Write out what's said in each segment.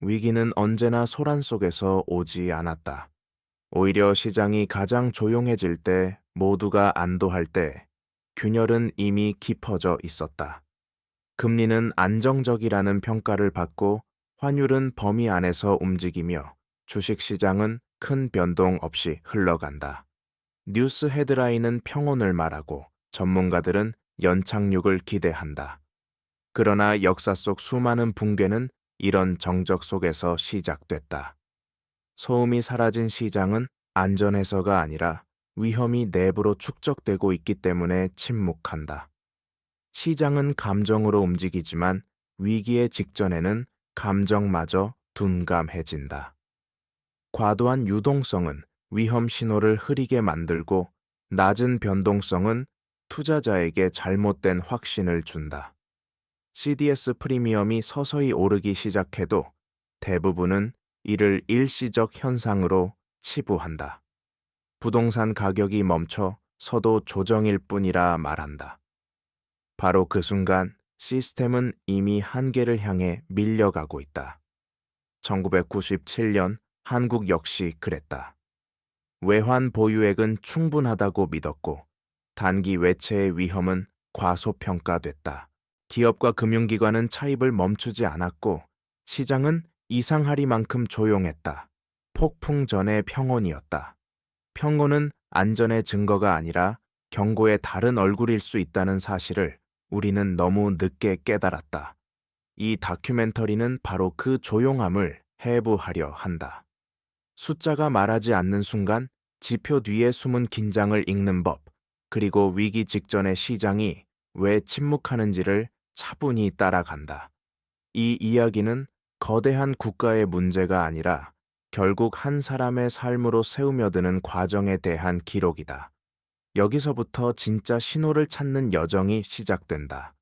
위기는 언제나 소란 속에서 오지 않았다. 오히려 시장이 가장 조용해질 때, 모두가 안도할 때, 균열은 이미 깊어져 있었다. 금리는 안정적이라는 평가를 받고 환율은 범위 안에서 움직이며 주식시장은 큰 변동 없이 흘러간다. 뉴스 헤드라인은 평온을 말하고 전문가들은 연착륙을 기대한다. 그러나 역사 속 수많은 붕괴는 이런 정적 속에서 시작됐다. 소음이 사라진 시장은 안전해서가 아니라 위험이 내부로 축적되고 있기 때문에 침묵한다. 시장은 감정으로 움직이지만 위기의 직전에는 감정마저 둔감해진다. 과도한 유동성은 위험 신호를 흐리게 만들고 낮은 변동성은 투자자에게 잘못된 확신을 준다. CDS 프리미엄이 서서히 오르기 시작해도 대부분은 이를 일시적 현상으로 치부한다. 부동산 가격이 멈춰 서도 조정일 뿐이라 말한다. 바로 그 순간 시스템은 이미 한계를 향해 밀려가고 있다. 1997년 한국 역시 그랬다. 외환 보유액은 충분하다고 믿었고 단기 외채의 위험은 과소평가됐다. 기업과 금융기관은 차입을 멈추지 않았고 시장은 이상하리만큼 조용했다. 폭풍 전의 평온이었다. 평온은 안전의 증거가 아니라 경고의 다른 얼굴일 수 있다는 사실을 우리는 너무 늦게 깨달았다. 이 다큐멘터리는 바로 그 조용함을 해부하려 한다. 숫자가 말하지 않는 순간 지표 뒤에 숨은 긴장을 읽는 법, 그리고 위기 직전의 시장이 왜 침묵하는지를 차분히 따라간다. 이 이야기는 거대한 국가의 문제가 아니라 결국 한 사람의 삶으로 새우며드는 과정에 대한 기록이다. 여기서부터 진짜 신호를 찾는 여정이 시작된다.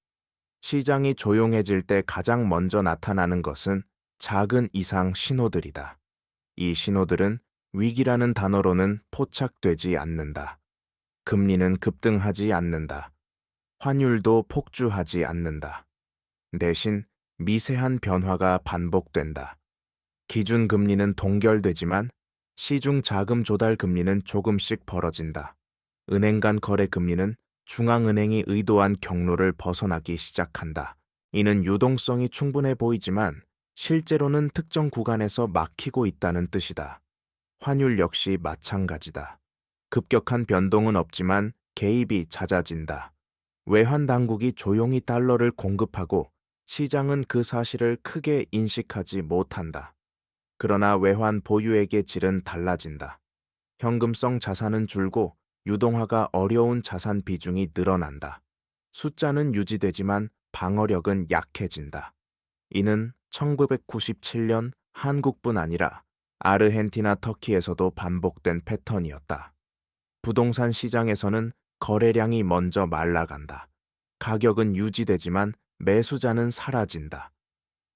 시장이 조용해질 때 가장 먼저 나타나는 것은 작은 이상 신호들이다. 이 신호들은 위기라는 단어로는 포착되지 않는다. 금리는 급등하지 않는다. 환율도 폭주하지 않는다. 대신 미세한 변화가 반복된다. 기준금리는 동결되지만 시중 자금 조달 금리는 조금씩 벌어진다. 은행 간 거래 금리는 중앙은행이 의도한 경로를 벗어나기 시작한다. 이는 유동성이 충분해 보이지만 실제로는 특정 구간에서 막히고 있다는 뜻이다. 환율 역시 마찬가지다. 급격한 변동은 없지만 개입이 잦아진다. 외환 당국이 조용히 달러를 공급하고 시장은 그 사실을 크게 인식하지 못한다. 그러나 외환 보유액의 질은 달라진다. 현금성 자산은 줄고 유동화가 어려운 자산 비중이 늘어난다. 숫자는 유지되지만 방어력은 약해진다. 이는 1997년 한국뿐 아니라 아르헨티나, 터키에서도 반복된 패턴이었다. 부동산 시장에서는 거래량이 먼저 말라간다. 가격은 유지되지만 매수자는 사라진다.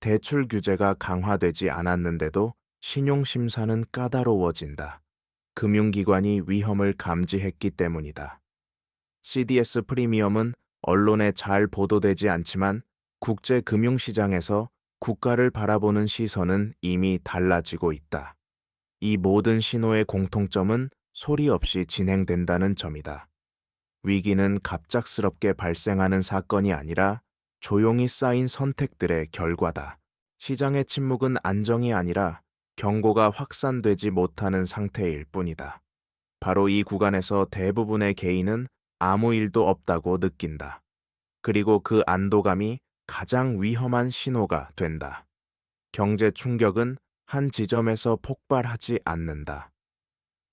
대출 규제가 강화되지 않았는데도 신용심사는 까다로워진다. 금융기관이 위험을 감지했기 때문이다. CDS 프리미엄은 언론에 잘 보도되지 않지만 국제 금융시장에서 국가를 바라보는 시선은 이미 달라지고 있다. 이 모든 신호의 공통점은 소리 없이 진행된다는 점이다. 위기는 갑작스럽게 발생하는 사건이 아니라 조용히 쌓인 선택들의 결과다. 시장의 침묵은 안정이 아니라 경고가 확산되지 못하는 상태일 뿐이다. 바로 이 구간에서 대부분의 개인은 아무 일도 없다고 느낀다. 그리고 그 안도감이 가장 위험한 신호가 된다. 경제 충격은 한 지점에서 폭발하지 않는다.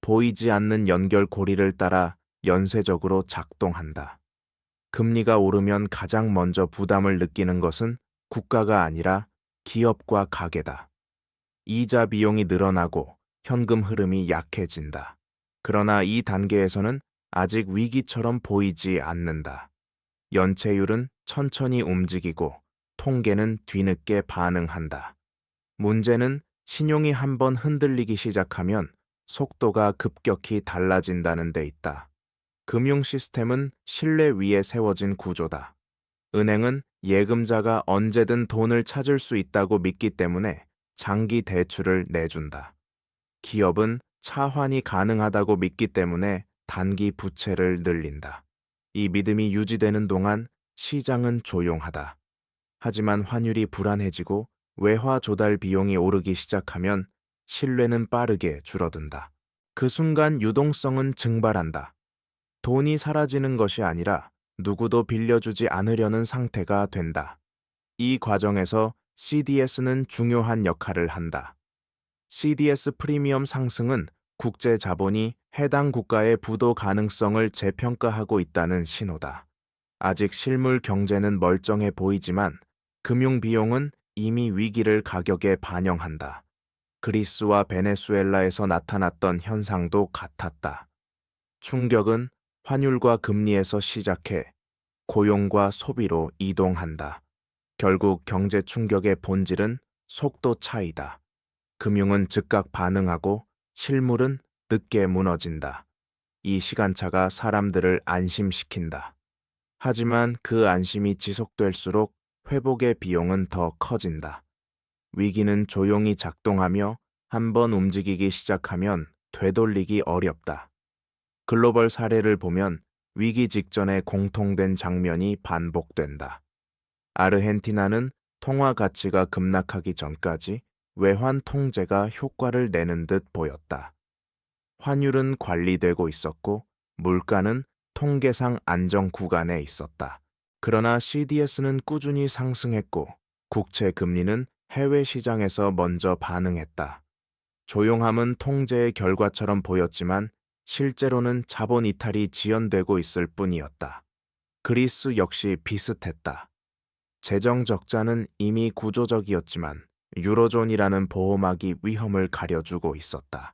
보이지 않는 연결고리를 따라 연쇄적으로 작동한다. 금리가 오르면 가장 먼저 부담을 느끼는 것은 국가가 아니라 기업과 가게다. 이자 비용이 늘어나고 현금 흐름이 약해진다. 그러나 이 단계에서는 아직 위기처럼 보이지 않는다. 연체율은 천천히 움직이고 통계는 뒤늦게 반응한다. 문제는 신용이 한번 흔들리기 시작하면 속도가 급격히 달라진다는 데 있다. 금융 시스템은 신뢰 위에 세워진 구조다. 은행은 예금자가 언제든 돈을 찾을 수 있다고 믿기 때문에 장기 대출을 내준다. 기업은 차환이 가능하다고 믿기 때문에 단기 부채를 늘린다. 이 믿음이 유지되는 동안 시장은 조용하다. 하지만 환율이 불안해지고 외화 조달 비용이 오르기 시작하면 신뢰는 빠르게 줄어든다. 그 순간 유동성은 증발한다. 돈이 사라지는 것이 아니라 누구도 빌려주지 않으려는 상태가 된다. 이 과정에서 CDS는 중요한 역할을 한다. CDS 프리미엄 상승은 국제 자본이 해당 국가의 부도 가능성을 재평가하고 있다는 신호다. 아직 실물 경제는 멀쩡해 보이지만 금융 비용은 이미 위기를 가격에 반영한다. 그리스와 베네수엘라에서 나타났던 현상도 같았다. 충격은 환율과 금리에서 시작해 고용과 소비로 이동한다. 결국 경제 충격의 본질은 속도 차이다. 금융은 즉각 반응하고 실물은 늦게 무너진다. 이 시간차가 사람들을 안심시킨다. 하지만 그 안심이 지속될수록 회복의 비용은 더 커진다. 위기는 조용히 작동하며 한번 움직이기 시작하면 되돌리기 어렵다. 글로벌 사례를 보면 위기 직전에 공통된 장면이 반복된다. 아르헨티나는 통화 가치가 급락하기 전까지 외환 통제가 효과를 내는 듯 보였다. 환율은 관리되고 있었고 물가는 통계상 안정 구간에 있었다. 그러나 CDS는 꾸준히 상승했고 국채 금리는 해외 시장에서 먼저 반응했다. 조용함은 통제의 결과처럼 보였지만 실제로는 자본 이탈이 지연되고 있을 뿐이었다. 그리스 역시 비슷했다. 재정 적자는 이미 구조적이었지만 유로존이라는 보호막이 위험을 가려주고 있었다.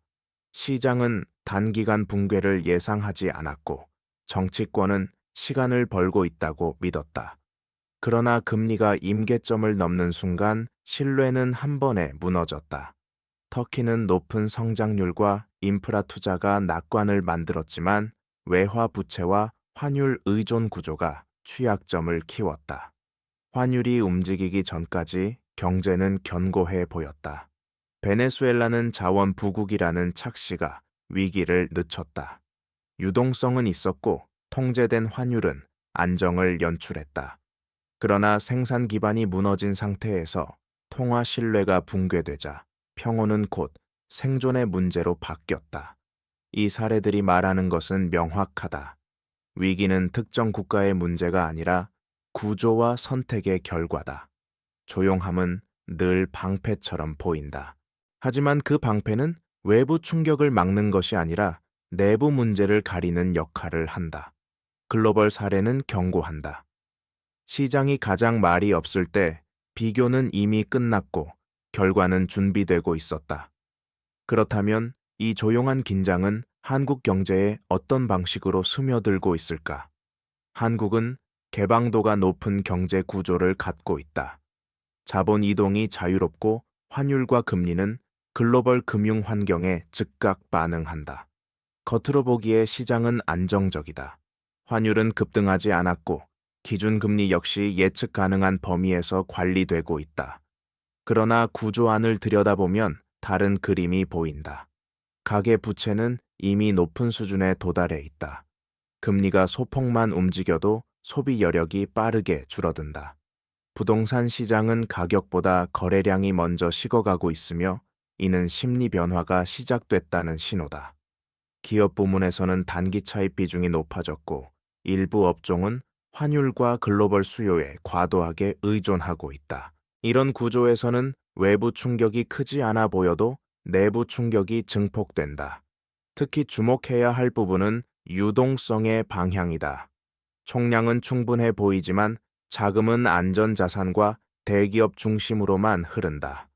시장은 단기간 붕괴를 예상하지 않았고 정치권은 시간을 벌고 있다고 믿었다. 그러나 금리가 임계점을 넘는 순간 신뢰는 한 번에 무너졌다. 터키는 높은 성장률과 인프라 투자가 낙관을 만들었지만 외화 부채와 환율 의존 구조가 취약점을 키웠다. 환율이 움직이기 전까지 경제는 견고해 보였다. 베네수엘라는 자원 부국이라는 착시가 위기를 늦췄다. 유동성은 있었고 통제된 환율은 안정을 연출했다. 그러나 생산 기반이 무너진 상태에서 통화 신뢰가 붕괴되자 평온은 곧 생존의 문제로 바뀌었다. 이 사례들이 말하는 것은 명확하다. 위기는 특정 국가의 문제가 아니라 구조와 선택의 결과다. 조용함은 늘 방패처럼 보인다. 하지만 그 방패는 외부 충격을 막는 것이 아니라 내부 문제를 가리는 역할을 한다. 글로벌 사례는 경고한다. 시장이 가장 말이 없을 때 비교는 이미 끝났고 결과는 준비되고 있었다. 그렇다면 이 조용한 긴장은 한국 경제에 어떤 방식으로 스며들고 있을까? 한국은 개방도가 높은 경제 구조를 갖고 있다. 자본 이동이 자유롭고 환율과 금리는 글로벌 금융 환경에 즉각 반응한다. 겉으로 보기에 시장은 안정적이다. 환율은 급등하지 않았고 기준금리 역시 예측 가능한 범위에서 관리되고 있다. 그러나 구조 안을 들여다보면 다른 그림이 보인다. 가계 부채는 이미 높은 수준에 도달해 있다. 금리가 소폭만 움직여도 소비 여력이 빠르게 줄어든다. 부동산 시장은 가격보다 거래량이 먼저 식어가고 있으며 이는 심리 변화가 시작됐다는 신호다. 기업 부문에서는 단기 차입 비중이 높아졌고 일부 업종은 환율과 글로벌 수요에 과도하게 의존하고 있다. 이런 구조에서는 외부 충격이 크지 않아 보여도 내부 충격이 증폭된다. 특히 주목해야 할 부분은 유동성의 방향이다. 총량은 충분해 보이지만 자금은 안전자산과 대기업 중심으로만 흐른다.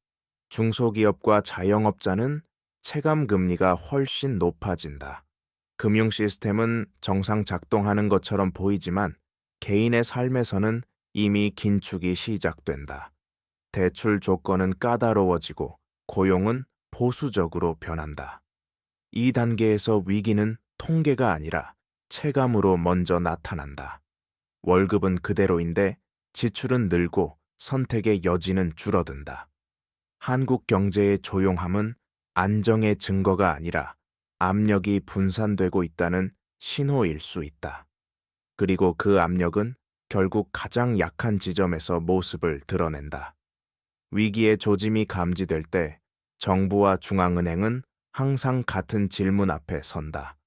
중소기업과 자영업자는 체감금리가 훨씬 높아진다. 금융 시스템은 정상 작동하는 것처럼 보이지만 개인의 삶에서는 이미 긴축이 시작된다. 대출 조건은 까다로워지고 고용은 보수적으로 변한다. 이 단계에서 위기는 통계가 아니라 체감으로 먼저 나타난다. 월급은 그대로인데 지출은 늘고 선택의 여지는 줄어든다. 한국 경제의 조용함은 안정의 증거가 아니라 압력이 분산되고 있다는 신호일 수 있다. 그리고 그 압력은 결국 가장 약한 지점에서 모습을 드러낸다. 위기의 조짐이 감지될 때 정부와 중앙은행은 항상 같은 질문 앞에 선다.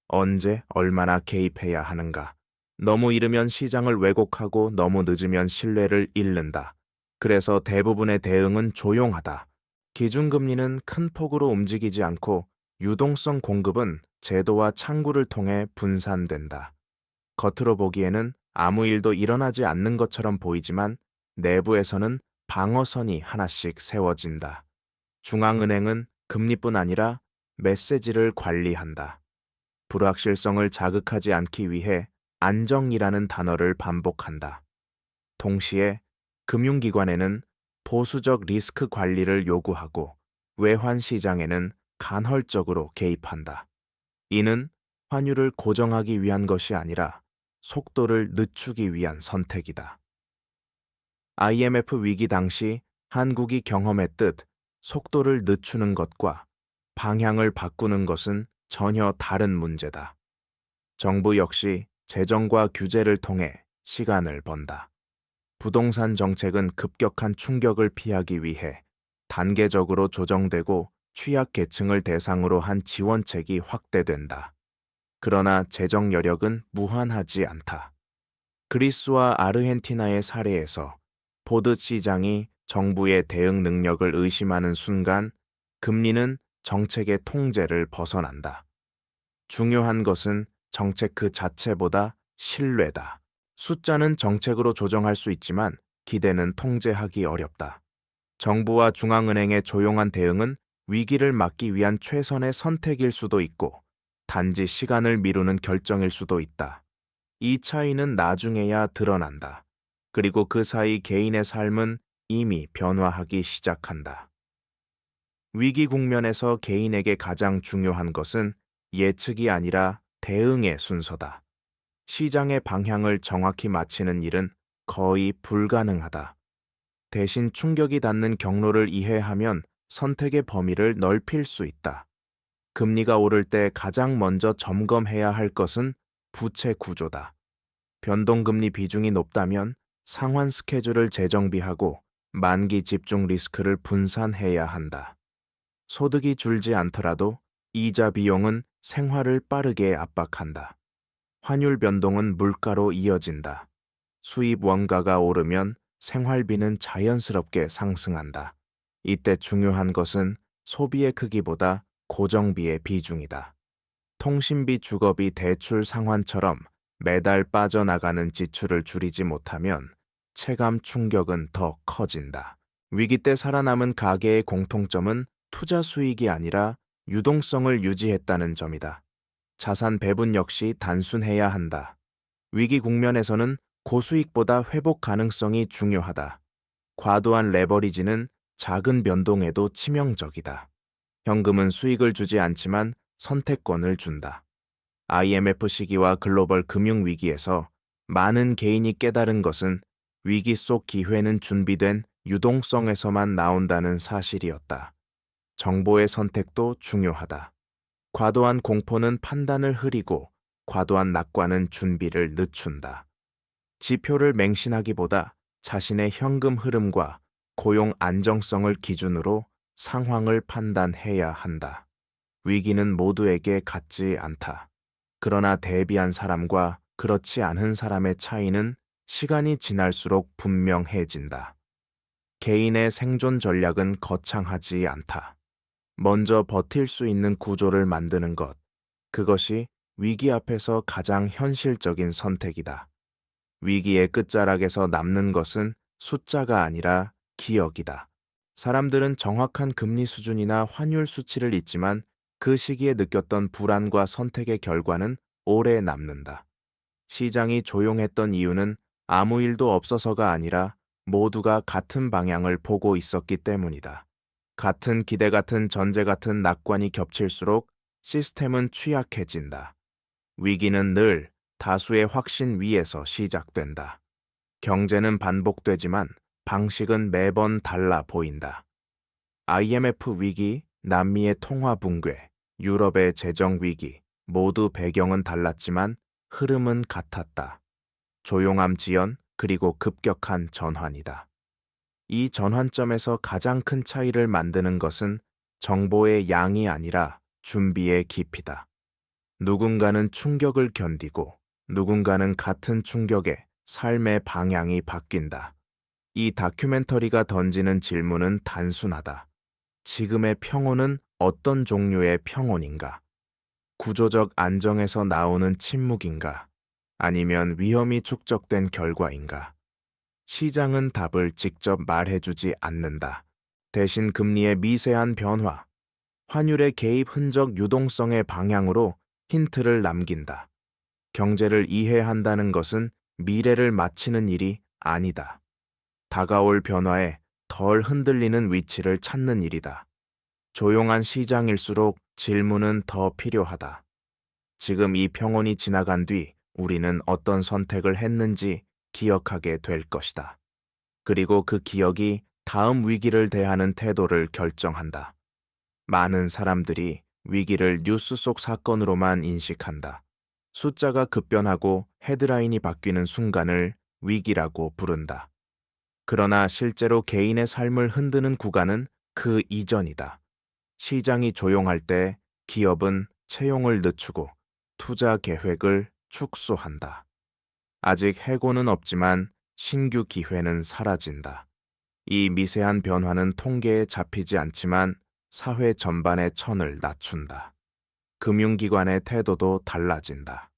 언제, 얼마나 개입해야 하는가? 너무 이르면 시장을 왜곡하고 너무 늦으면 신뢰를 잃는다. 그래서 대부분의 대응은 조용하다. 기준금리는 큰 폭으로 움직이지 않고 유동성 공급은 제도와 창구를 통해 분산된다. 겉으로 보기에는 아무 일도 일어나지 않는 것처럼 보이지만 내부에서는 방어선이 하나씩 세워진다. 중앙은행은 금리뿐 아니라 메시지를 관리한다. 불확실성을 자극하지 않기 위해 안정이라는 단어를 반복한다. 동시에 금융기관에는 보수적 리스크 관리를 요구하고 외환 시장에는 간헐적으로 개입한다. 이는 환율을 고정하기 위한 것이 아니라 속도를 늦추기 위한 선택이다. IMF 위기 당시 한국이 경험했듯 속도를 늦추는 것과 방향을 바꾸는 것은 전혀 다른 문제다. 정부 역시 재정과 규제를 통해 시간을 번다. 부동산 정책은 급격한 충격을 피하기 위해 단계적으로 조정되고 취약계층을 대상으로 한 지원책이 확대된다. 그러나 재정 여력은 무한하지 않다. 그리스와 아르헨티나의 사례에서 보드 시장이 정부의 대응 능력을 의심하는 순간 금리는 정책의 통제를 벗어난다. 중요한 것은 정책 그 자체보다 신뢰다. 숫자는 정책으로 조정할 수 있지만 기대는 통제하기 어렵다. 정부와 중앙은행의 조용한 대응은 위기를 막기 위한 최선의 선택일 수도 있고 단지 시간을 미루는 결정일 수도 있다. 이 차이는 나중에야 드러난다. 그리고 그 사이 개인의 삶은 이미 변화하기 시작한다. 위기 국면에서 개인에게 가장 중요한 것은 예측이 아니라 대응의 순서다. 시장의 방향을 정확히 맞히는 일은 거의 불가능하다. 대신 충격이 닿는 경로를 이해하면 선택의 범위를 넓힐 수 있다. 금리가 오를 때 가장 먼저 점검해야 할 것은 부채 구조다. 변동금리 비중이 높다면 상환 스케줄을 재정비하고 만기 집중 리스크를 분산해야 한다. 소득이 줄지 않더라도 이자 비용은 생활을 빠르게 압박한다. 환율 변동은 물가로 이어진다. 수입 원가가 오르면 생활비는 자연스럽게 상승한다. 이때 중요한 것은 소비의 크기보다 고정비의 비중이다. 통신비, 주거비, 대출 상환처럼 매달 빠져나가는 지출을 줄이지 못하면 체감 충격은 더 커진다. 위기 때 살아남은 가계의 공통점은 투자 수익이 아니라 유동성을 유지했다는 점이다. 자산 배분 역시 단순해야 한다. 위기 국면에서는 고수익보다 회복 가능성이 중요하다. 과도한 레버리지는 작은 변동에도 치명적이다. 현금은 수익을 주지 않지만 선택권을 준다. IMF 시기와 글로벌 금융 위기에서 많은 개인이 깨달은 것은 위기 속 기회는 준비된 유동성에서만 나온다는 사실이었다. 정보의 선택도 중요하다. 과도한 공포는 판단을 흐리고 과도한 낙관은 준비를 늦춘다. 지표를 맹신하기보다 자신의 현금 흐름과 고용 안정성을 기준으로 상황을 판단해야 한다. 위기는 모두에게 같지 않다. 그러나 대비한 사람과 그렇지 않은 사람의 차이는 시간이 지날수록 분명해진다. 개인의 생존 전략은 거창하지 않다. 먼저 버틸 수 있는 구조를 만드는 것, 그것이 위기 앞에서 가장 현실적인 선택이다. 위기의 끝자락에서 남는 것은 숫자가 아니라 기억이다. 사람들은 정확한 금리 수준이나 환율 수치를 잊지만 그 시기에 느꼈던 불안과 선택의 결과는 오래 남는다. 시장이 조용했던 이유는 아무 일도 없어서가 아니라 모두가 같은 방향을 보고 있었기 때문이다. 같은 기대 같은 전제 같은 낙관이 겹칠수록 시스템은 취약해진다. 위기는 늘 다수의 확신 위에서 시작된다. 경제는 반복되지만 방식은 매번 달라 보인다. IMF 위기, 남미의 통화 붕괴, 유럽의 재정 위기, 모두 배경은 달랐지만 흐름은 같았다. 조용함 지연, 그리고 급격한 전환이다. 이 전환점에서 가장 큰 차이를 만드는 것은 정보의 양이 아니라 준비의 깊이다. 누군가는 충격을 견디고 누군가는 같은 충격에 삶의 방향이 바뀐다. 이 다큐멘터리가 던지는 질문은 단순하다. 지금의 평온은 어떤 종류의 평온인가? 구조적 안정에서 나오는 침묵인가? 아니면 위험이 축적된 결과인가? 시장은 답을 직접 말해주지 않는다. 대신 금리의 미세한 변화, 환율의 개입 흔적 유동성의 방향으로 힌트를 남긴다. 경제를 이해한다는 것은 미래를 맞히는 일이 아니다. 다가올 변화에 덜 흔들리는 위치를 찾는 일이다. 조용한 시장일수록 질문은 더 필요하다. 지금 이 평온이 지나간 뒤 우리는 어떤 선택을 했는지 기억하게 될 것이다. 그리고 그 기억이 다음 위기를 대하는 태도를 결정한다. 많은 사람들이 위기를 뉴스 속 사건으로만 인식한다. 숫자가 급변하고 헤드라인이 바뀌는 순간을 위기라고 부른다. 그러나 실제로 개인의 삶을 흔드는 구간은 그 이전이다. 시장이 조용할 때 기업은 채용을 늦추고 투자 계획을 축소한다. 아직 해고는 없지만 신규 기회는 사라진다. 이 미세한 변화는 통계에 잡히지 않지만 사회 전반의 천을 낮춘다. 금융기관의 태도도 달라진다.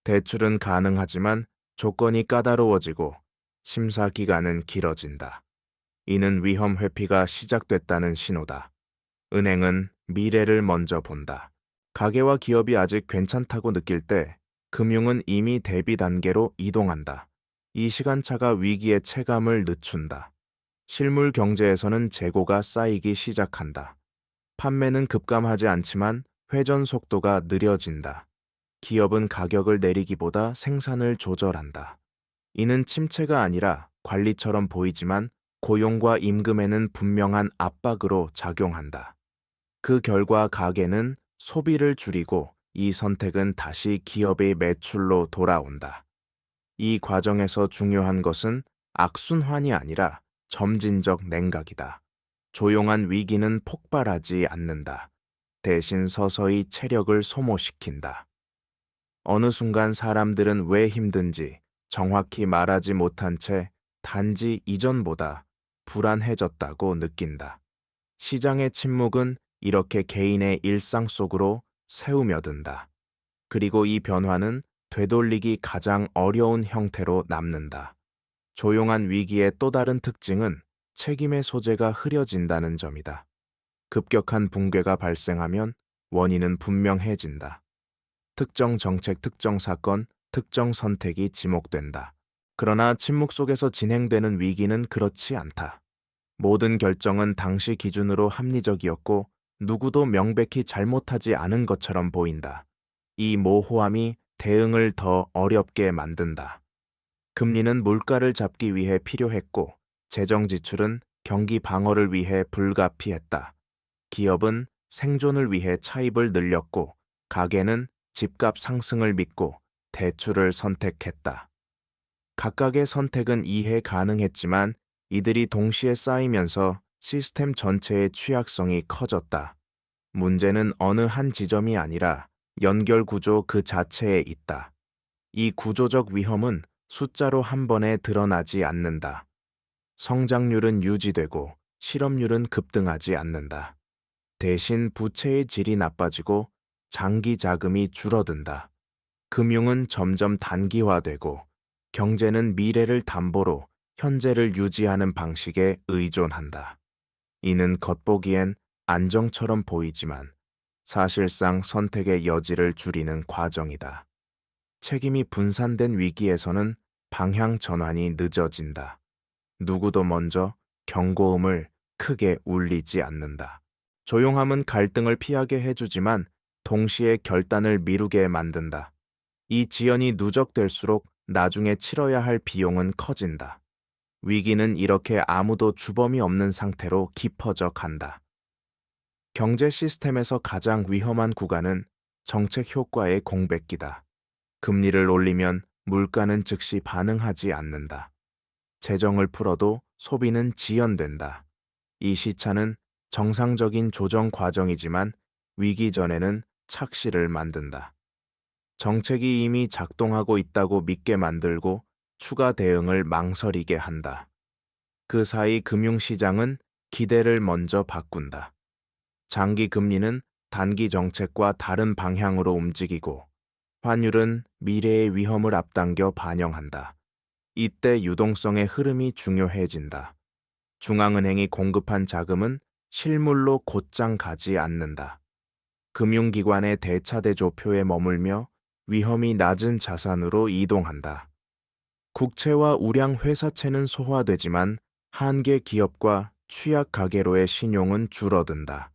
대출은 가능하지만 조건이 까다로워지고 심사 기간은 길어진다. 이는 위험 회피가 시작됐다는 신호다. 은행은 미래를 먼저 본다. 가게와 기업이 아직 괜찮다고 느낄 때 금융은 이미 대비 단계로 이동한다. 이 시간차가 위기의 체감을 늦춘다. 실물 경제에서는 재고가 쌓이기 시작한다. 판매는 급감하지 않지만 회전 속도가 느려진다. 기업은 가격을 내리기보다 생산을 조절한다. 이는 침체가 아니라 관리처럼 보이지만 고용과 임금에는 분명한 압박으로 작용한다. 그 결과 가게는 소비를 줄이고 이 선택은 다시 기업의 매출로 돌아온다. 이 과정에서 중요한 것은 악순환이 아니라 점진적 냉각이다. 조용한 위기는 폭발하지 않는다. 대신 서서히 체력을 소모시킨다. 어느 순간 사람들은 왜 힘든지 정확히 말하지 못한 채 단지 이전보다 불안해졌다고 느낀다. 시장의 침묵은 이렇게 개인의 일상 속으로 새우며든다. 그리고 이 변화는 되돌리기 가장 어려운 형태로 남는다. 조용한 위기의 또 다른 특징은 책임의 소재가 흐려진다는 점이다. 급격한 붕괴가 발생하면 원인은 분명해진다. 특정 정책, 특정 사건, 특정 선택이 지목된다. 그러나 침묵 속에서 진행되는 위기는 그렇지 않다. 모든 결정은 당시 기준으로 합리적이었고 누구도 명백히 잘못하지 않은 것처럼 보인다. 이 모호함이 대응을 더 어렵게 만든다. 금리는 물가를 잡기 위해 필요했고 재정 지출은 경기 방어를 위해 불가피했다. 기업은 생존을 위해 차입을 늘렸고 가게는 집값 상승을 믿고 대출을 선택했다. 각각의 선택은 이해 가능했지만 이들이 동시에 쌓이면서 시스템 전체의 취약성이 커졌다. 문제는 어느 한 지점이 아니라 연결 구조 그 자체에 있다. 이 구조적 위험은 숫자로 한 번에 드러나지 않는다. 성장률은 유지되고 실업률은 급등하지 않는다. 대신 부채의 질이 나빠지고 장기 자금이 줄어든다. 금융은 점점 단기화되고 경제는 미래를 담보로 현재를 유지하는 방식에 의존한다. 이는 겉보기엔 안정처럼 보이지만 사실상 선택의 여지를 줄이는 과정이다. 책임이 분산된 위기에서는 방향 전환이 늦어진다. 누구도 먼저 경고음을 크게 울리지 않는다. 조용함은 갈등을 피하게 해주지만 동시에 결단을 미루게 만든다. 이 지연이 누적될수록 나중에 치러야 할 비용은 커진다. 위기는 이렇게 아무도 주범이 없는 상태로 깊어져 간다. 경제 시스템에서 가장 위험한 구간은 정책 효과의 공백기다. 금리를 올리면 물가는 즉시 반응하지 않는다. 재정을 풀어도 소비는 지연된다. 이 시차는 정상적인 조정 과정이지만 위기 전에는 착시를 만든다. 정책이 이미 작동하고 있다고 믿게 만들고 추가 대응을 망설이게 한다. 그 사이 금융시장은 기대를 먼저 바꾼다. 장기 금리는 단기 정책과 다른 방향으로 움직이고 환율은 미래의 위험을 앞당겨 반영한다. 이때 유동성의 흐름이 중요해진다. 중앙은행이 공급한 자금은 실물로 곧장 가지 않는다. 금융기관의 대차대조표에 머물며 위험이 낮은 자산으로 이동한다. 국채와 우량 회사채는 소화되지만 한계 기업과 취약 가계로의 신용은 줄어든다.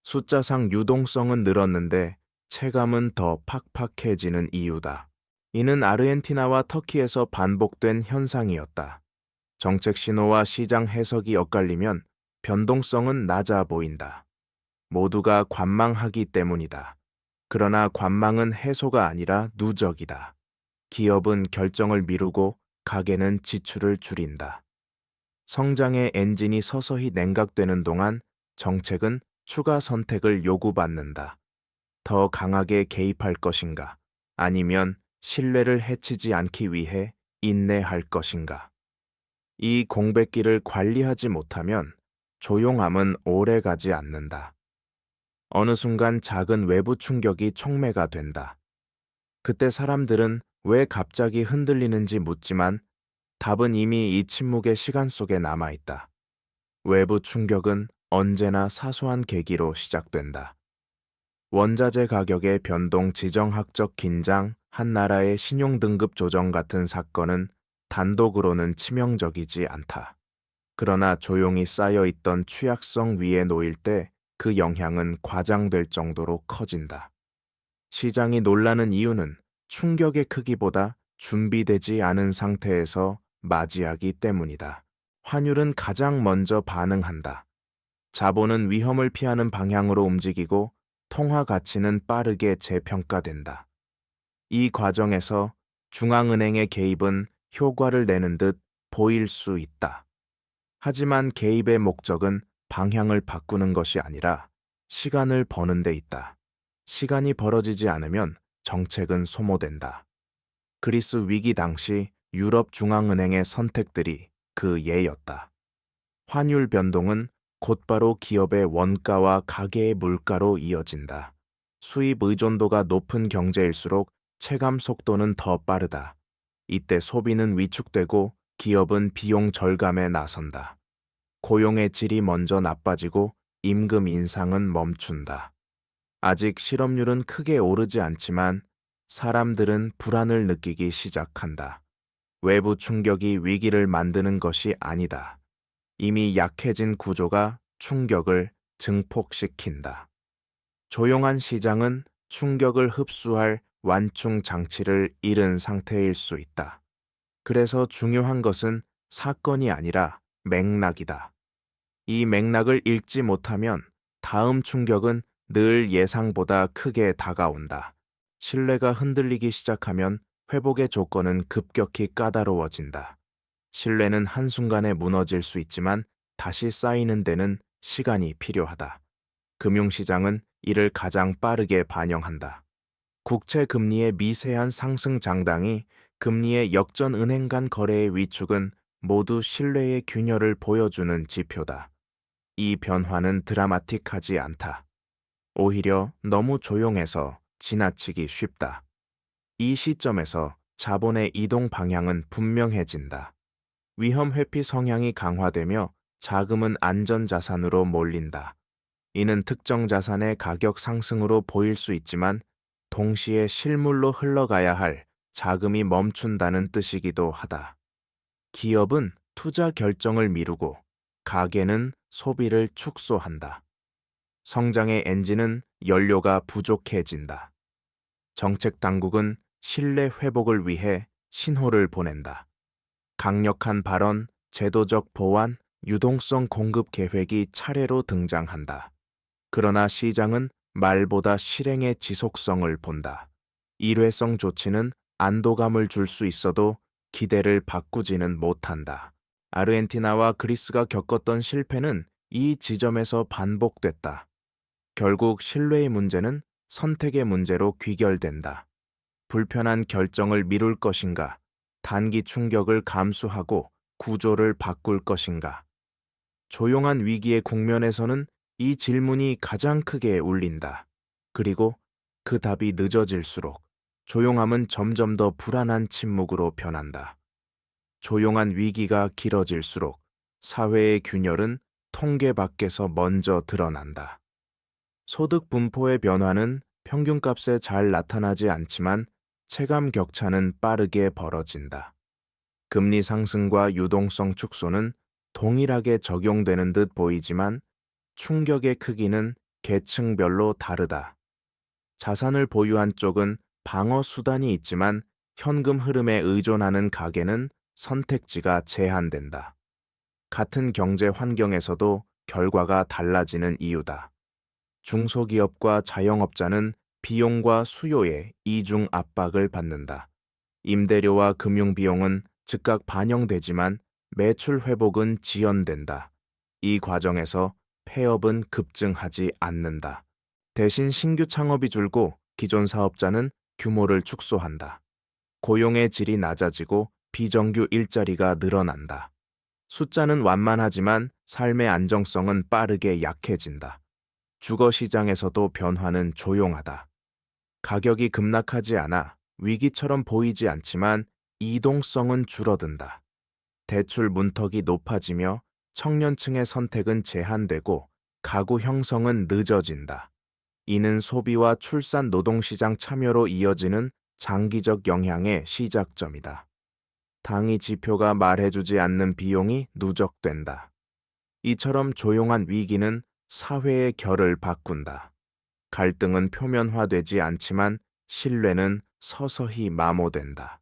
숫자상 유동성은 늘었는데 체감은 더 팍팍해지는 이유다. 이는 아르헨티나와 터키에서 반복된 현상이었다. 정책 신호와 시장 해석이 엇갈리면 변동성은 낮아 보인다. 모두가 관망하기 때문이다. 그러나 관망은 해소가 아니라 누적이다. 기업은 결정을 미루고 가게는 지출을 줄인다. 성장의 엔진이 서서히 냉각되는 동안 정책은 추가 선택을 요구받는다. 더 강하게 개입할 것인가? 아니면 신뢰를 해치지 않기 위해 인내할 것인가? 이 공백기를 관리하지 못하면 조용함은 오래 가지 않는다. 어느 순간 작은 외부 충격이 촉매가 된다. 그때 사람들은 왜 갑자기 흔들리는지 묻지만 답은 이미 이 침묵의 시간 속에 남아있다. 외부 충격은 언제나 사소한 계기로 시작된다. 원자재 가격의 변동, 지정학적 긴장, 한 나라의 신용등급 조정 같은 사건은 단독으로는 치명적이지 않다. 그러나 조용히 쌓여있던 취약성 위에 놓일 때 그 영향은 과장될 정도로 커진다. 시장이 놀라는 이유는 충격의 크기보다 준비되지 않은 상태에서 맞이하기 때문이다. 환율은 가장 먼저 반응한다. 자본은 위험을 피하는 방향으로 움직이고 통화 가치는 빠르게 재평가된다. 이 과정에서 중앙은행의 개입은 효과를 내는 듯 보일 수 있다. 하지만 개입의 목적은 방향을 바꾸는 것이 아니라 시간을 버는 데 있다. 시간이 벌어지지 않으면 정책은 소모된다. 그리스 위기 당시 유럽 중앙은행의 선택들이 그 예였다. 환율 변동은 곧바로 기업의 원가와 가계의 물가로 이어진다. 수입 의존도가 높은 경제일수록 체감 속도는 더 빠르다. 이때 소비는 위축되고 기업은 비용 절감에 나선다. 고용의 질이 먼저 나빠지고 임금 인상은 멈춘다. 아직 실업률은 크게 오르지 않지만 사람들은 불안을 느끼기 시작한다. 외부 충격이 위기를 만드는 것이 아니다. 이미 약해진 구조가 충격을 증폭시킨다. 조용한 시장은 충격을 흡수할 완충 장치를 잃은 상태일 수 있다. 그래서 중요한 것은 사건이 아니라 맥락이다. 이 맥락을 읽지 못하면 다음 충격은 늘 예상보다 크게 다가온다. 신뢰가 흔들리기 시작하면 회복의 조건은 급격히 까다로워진다. 신뢰는 한순간에 무너질 수 있지만 다시 쌓이는 데는 시간이 필요하다. 금융시장은 이를 가장 빠르게 반영한다. 국채 금리의 미세한 상승 장당이 금리의 역전 은행 간 거래의 위축은 모두 신뢰의 균열을 보여주는 지표다. 이 변화는 드라마틱하지 않다. 오히려 너무 조용해서 지나치기 쉽다. 이 시점에서 자본의 이동 방향은 분명해진다. 위험 회피 성향이 강화되며 자금은 안전자산으로 몰린다. 이는 특정 자산의 가격 상승으로 보일 수 있지만 동시에 실물로 흘러가야 할 자금이 멈춘다는 뜻이기도 하다. 기업은 투자 결정을 미루고 가계는 소비를 축소한다. 성장의 엔진은 연료가 부족해진다. 정책 당국은 신뢰 회복을 위해 신호를 보낸다. 강력한 발언, 제도적 보완, 유동성 공급 계획이 차례로 등장한다. 그러나 시장은 말보다 실행의 지속성을 본다. 일회성 조치는 안도감을 줄 수 있어도 기대를 바꾸지는 못한다. 아르헨티나와 그리스가 겪었던 실패는 이 지점에서 반복됐다. 결국 신뢰의 문제는 선택의 문제로 귀결된다. 불편한 결정을 미룰 것인가, 단기 충격을 감수하고 구조를 바꿀 것인가. 조용한 위기의 국면에서는 이 질문이 가장 크게 울린다. 그리고 그 답이 늦어질수록 조용함은 점점 더 불안한 침묵으로 변한다. 조용한 위기가 길어질수록 사회의 균열은 통계 밖에서 먼저 드러난다. 소득 분포의 변화는 평균값에 잘 나타나지 않지만 체감 격차는 빠르게 벌어진다. 금리 상승과 유동성 축소는 동일하게 적용되는 듯 보이지만 충격의 크기는 계층별로 다르다. 자산을 보유한 쪽은 방어 수단이 있지만 현금 흐름에 의존하는 가계는 선택지가 제한된다. 같은 경제 환경에서도 결과가 달라지는 이유다. 중소기업과 자영업자는 비용과 수요의 이중 압박을 받는다. 임대료와 금융비용은 즉각 반영되지만 매출 회복은 지연된다. 이 과정에서 폐업은 급증하지 않는다. 대신 신규 창업이 줄고 기존 사업자는 규모를 축소한다. 고용의 질이 낮아지고 비정규 일자리가 늘어난다. 숫자는 완만하지만 삶의 안정성은 빠르게 약해진다. 주거 시장에서도 변화는 조용하다. 가격이 급락하지 않아 위기처럼 보이지 않지만 이동성은 줄어든다. 대출 문턱이 높아지며 청년층의 선택은 제한되고 가구 형성은 늦어진다. 이는 소비와 출산 노동시장 참여로 이어지는 장기적 영향의 시작점이다. 당위 지표가 말해주지 않는 비용이 누적된다. 이처럼 조용한 위기는 사회의 결을 바꾼다. 갈등은 표면화되지 않지만 신뢰는 서서히 마모된다.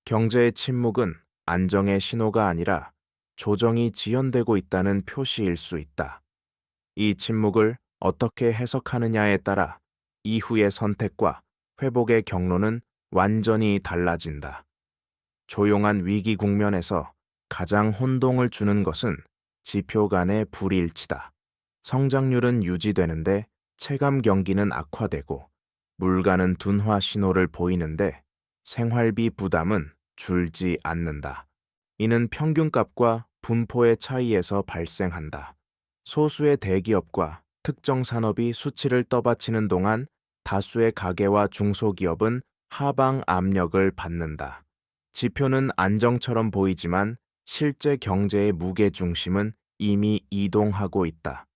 경제의 침묵은 안정의 신호가 아니라 조정이 지연되고 있다는 표시일 수 있다. 이 침묵을 어떻게 해석하느냐에 따라 이후의 선택과 회복의 경로는 완전히 달라진다. 조용한 위기 국면에서 가장 혼동을 주는 것은 지표 간의 불일치다. 성장률은 유지되는데 체감 경기는 악화되고 물가는 둔화 신호를 보이는데 생활비 부담은 줄지 않는다. 이는 평균값과 분포의 차이에서 발생한다. 소수의 대기업과 특정 산업이 수치를 떠받치는 동안 다수의 가계와 중소기업은 하방 압력을 받는다. 지표는 안정처럼 보이지만 실제 경제의 무게중심은 이미 이동하고 있다.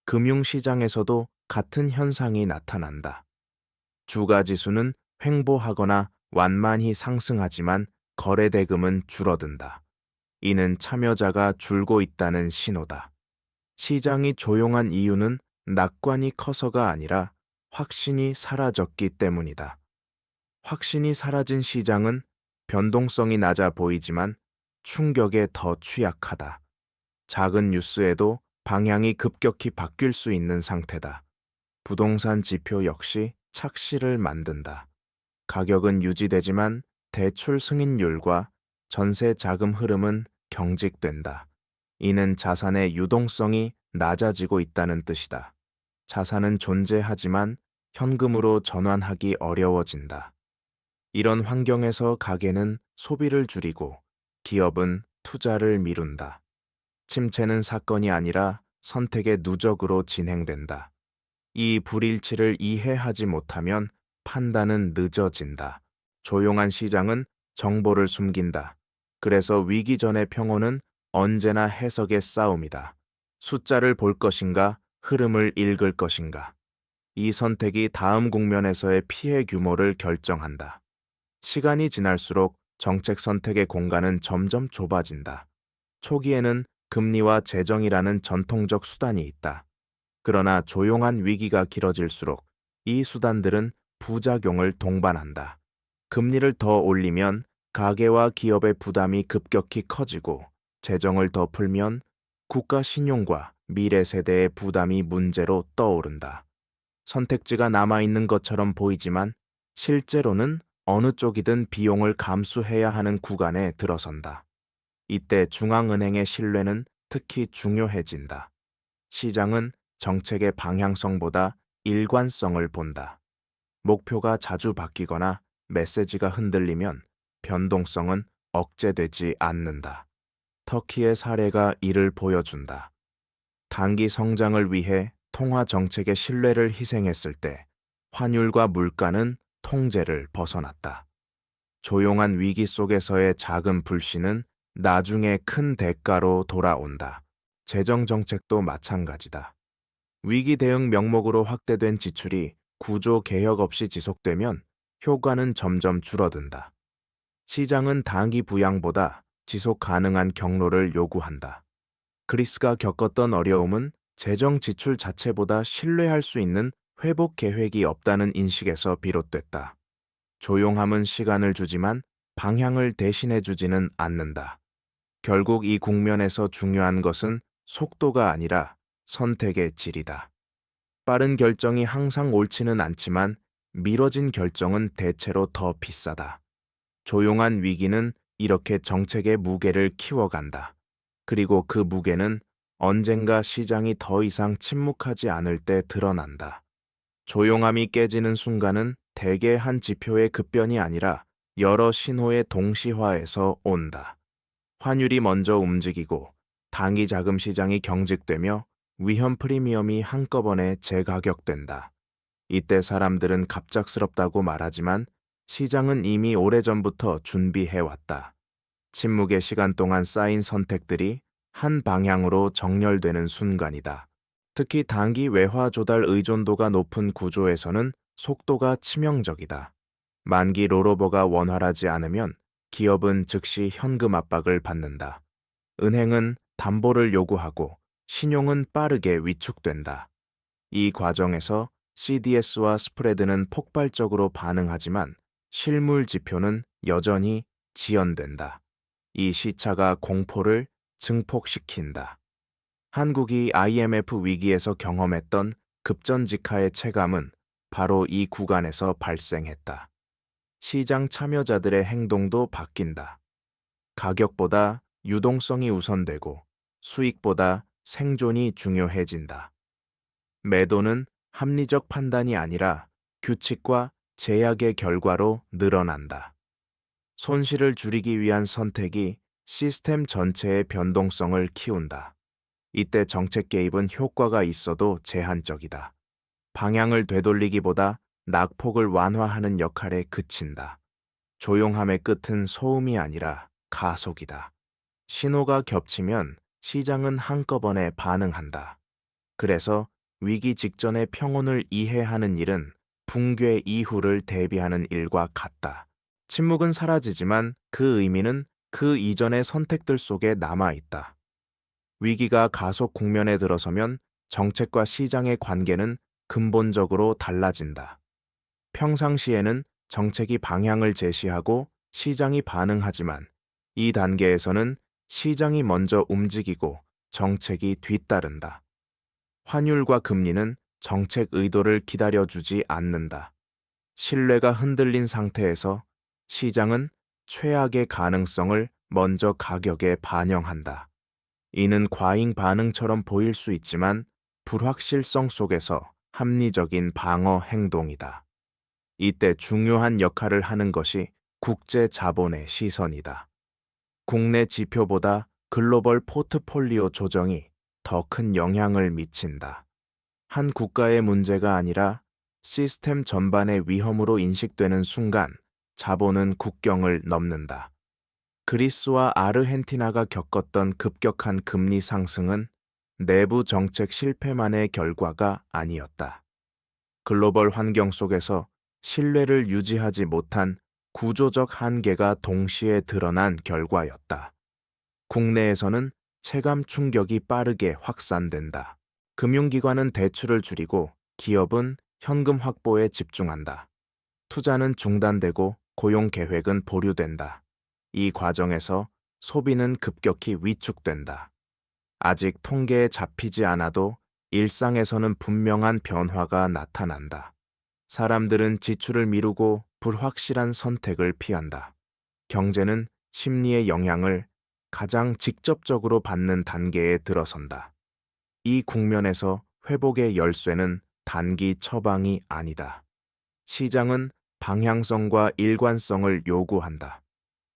금융시장에서도 같은 현상이 나타난다. 주가지수는 횡보하거나 완만히 상승하지만 거래대금은 줄어든다. 이는 참여자가 줄고 있다는 신호다. 시장이 조용한 이유는 낙관이 커서가 아니라 확신이 사라졌기 때문이다. 확신이 사라진 시장은 변동성이 낮아 보이지만 충격에 더 취약하다. 작은 뉴스에도 방향이 급격히 바뀔 수 있는 상태다. 부동산 지표 역시 착시를 만든다. 가격은 유지되지만 대출 승인율과 전세 자금 흐름은 경직된다. 이는 자산의 유동성이 낮아지고 있다는 뜻이다. 자산은 존재하지만 현금으로 전환하기 어려워진다. 이런 환경에서 가계는 소비를 줄이고 기업은 투자를 미룬다. 침체는 사건이 아니라 선택의 누적으로 진행된다. 이 불일치를 이해하지 못하면 판단은 늦어진다. 조용한 시장은 정보를 숨긴다. 그래서 위기 전의 평온은 언제나 해석의 싸움이다. 숫자를 볼 것인가, 흐름을 읽을 것인가. 이 선택이 다음 국면에서의 피해 규모를 결정한다. 시간이 지날수록 정책 선택의 공간은 점점 좁아진다. 초기에는 금리와 재정이라는 전통적 수단이 있다. 그러나 조용한 위기가 길어질수록 이 수단들은 부작용을 동반한다. 금리를 더 올리면 가계와 기업의 부담이 급격히 커지고 재정을 더 풀면 국가 신용과 미래 세대의 부담이 문제로 떠오른다. 선택지가 남아있는 것처럼 보이지만 실제로는 어느 쪽이든 비용을 감수해야 하는 구간에 들어선다. 이때 중앙은행의 신뢰는 특히 중요해진다. 시장은 정책의 방향성보다 일관성을 본다. 목표가 자주 바뀌거나 메시지가 흔들리면 변동성은 억제되지 않는다. 터키의 사례가 이를 보여준다. 단기 성장을 위해 통화 정책의 신뢰를 희생했을 때 환율과 물가는 통제를 벗어났다. 조용한 위기 속에서의 작은 불씨는 나중에 큰 대가로 돌아온다. 재정 정책도 마찬가지다. 위기 대응 명목으로 확대된 지출이 구조 개혁 없이 지속되면 효과는 점점 줄어든다. 시장은 단기 부양보다 지속 가능한 경로를 요구한다. 그리스가 겪었던 어려움은 재정 지출 자체보다 신뢰할 수 있는 회복 계획이 없다는 인식에서 비롯됐다. 조용함은 시간을 주지만 방향을 대신해 주지는 않는다. 결국 이 국면에서 중요한 것은 속도가 아니라 선택의 질이다. 빠른 결정이 항상 옳지는 않지만 미뤄진 결정은 대체로 더 비싸다. 조용한 위기는 이렇게 정책의 무게를 키워간다. 그리고 그 무게는 언젠가 시장이 더 이상 침묵하지 않을 때 드러난다. 조용함이 깨지는 순간은 대개 한 지표의 급변이 아니라 여러 신호의 동시화에서 온다. 환율이 먼저 움직이고 단기 자금 시장이 경직되며 위험 프리미엄이 한꺼번에 재가격된다. 이때 사람들은 갑작스럽다고 말하지만 시장은 이미 오래전부터 준비해왔다. 침묵의 시간 동안 쌓인 선택들이 한 방향으로 정렬되는 순간이다. 특히 단기 외화 조달 의존도가 높은 구조에서는 속도가 치명적이다. 만기 롤오버가 원활하지 않으면 기업은 즉시 현금 압박을 받는다. 은행은 담보를 요구하고 신용은 빠르게 위축된다. 이 과정에서 CDS와 스프레드는 폭발적으로 반응하지만 실물 지표는 여전히 지연된다. 이 시차가 공포를 증폭시킨다. 한국이 IMF 위기에서 경험했던 급전직하의 체감은 바로 이 구간에서 발생했다. 시장 참여자들의 행동도 바뀐다. 가격보다 유동성이 우선되고 수익보다 생존이 중요해진다. 매도는 합리적 판단이 아니라 규칙과 제약의 결과로 늘어난다. 손실을 줄이기 위한 선택이 시스템 전체의 변동성을 키운다. 이때 정책 개입은 효과가 있어도 제한적이다. 방향을 되돌리기보다 낙폭을 완화하는 역할에 그친다. 조용함의 끝은 소음이 아니라 가속이다. 신호가 겹치면 시장은 한꺼번에 반응한다. 그래서 위기 직전의 평온을 이해하는 일은 붕괴 이후를 대비하는 일과 같다. 침묵은 사라지지만 그 의미는 그 이전의 선택들 속에 남아있다. 위기가 가속 국면에 들어서면 정책과 시장의 관계는 근본적으로 달라진다. 평상시에는 정책이 방향을 제시하고 시장이 반응하지만 이 단계에서는 시장이 먼저 움직이고 정책이 뒤따른다. 환율과 금리는 정책 의도를 기다려주지 않는다. 신뢰가 흔들린 상태에서 시장은 최악의 가능성을 먼저 가격에 반영한다. 이는 과잉 반응처럼 보일 수 있지만 불확실성 속에서 합리적인 방어 행동이다. 이때 중요한 역할을 하는 것이 국제 자본의 시선이다. 국내 지표보다 글로벌 포트폴리오 조정이 더 큰 영향을 미친다. 한 국가의 문제가 아니라 시스템 전반의 위험으로 인식되는 순간 자본은 국경을 넘는다. 그리스와 아르헨티나가 겪었던 급격한 금리 상승은 내부 정책 실패만의 결과가 아니었다. 글로벌 환경 속에서 신뢰를 유지하지 못한 구조적 한계가 동시에 드러난 결과였다. 국내에서는 체감 충격이 빠르게 확산된다. 금융기관은 대출을 줄이고 기업은 현금 확보에 집중한다. 투자는 중단되고 고용 계획은 보류된다. 이 과정에서 소비는 급격히 위축된다. 아직 통계에 잡히지 않아도 일상에서는 분명한 변화가 나타난다. 사람들은 지출을 미루고 불확실한 선택을 피한다. 경제는 심리의 영향을 가장 직접적으로 받는 단계에 들어선다. 이 국면에서 회복의 열쇠는 단기 처방이 아니다. 시장은 방향성과 일관성을 요구한다.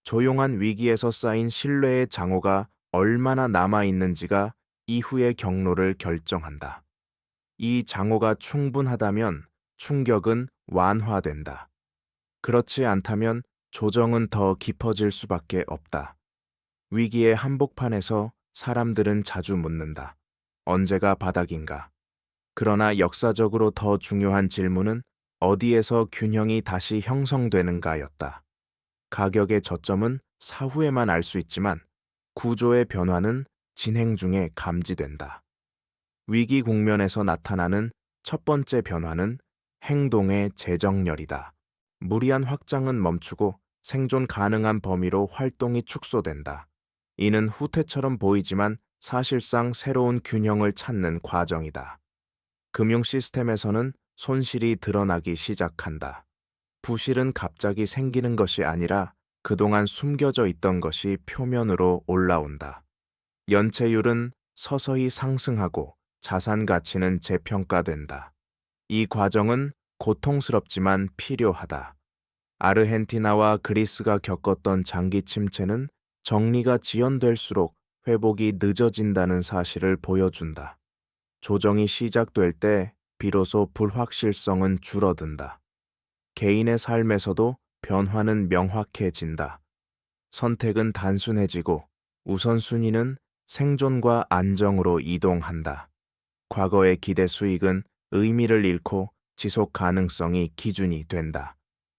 조용한 위기에서 쌓인 신뢰의 장호가 얼마나 남아있는지가 이후의 경로를 결정한다. 이 장호가 충분하다면 충격은 완화된다. 그렇지 않다면 조정은 더 깊어질 수밖에 없다. 위기의 한복판에서 사람들은 자주 묻는다. 언제가 바닥인가? 그러나 역사적으로 더 중요한 질문은 어디에서 균형이 다시 형성되는가였다. 가격의 저점은 사후에만 알 수 있지만 구조의 변화는 진행 중에 감지된다. 위기 국면에서 나타나는 첫 번째 변화는 행동의 재정렬이다. 무리한 확장은 멈추고 생존 가능한 범위로 활동이 축소된다. 이는 후퇴처럼 보이지만 사실상 새로운 균형을 찾는 과정이다. 금융 시스템에서는 손실이 드러나기 시작한다. 부실은 갑자기 생기는 것이 아니라 그동안 숨겨져 있던 것이 표면으로 올라온다. 연체율은 서서히 상승하고 자산 가치는 재평가된다. 이 과정은 고통스럽지만 필요하다. 아르헨티나와 그리스가 겪었던 장기 침체는 정리가 지연될수록 회복이 늦어진다는 사실을 보여준다. 조정이 시작될 때 비로소 불확실성은 줄어든다. 개인의 삶에서도 변화는 명확해진다. 선택은 단순해지고 우선순위는 생존과 안정으로 이동한다. 과거의 기대 수익은 의미를 잃고 지속 가능성이 기준이 된다.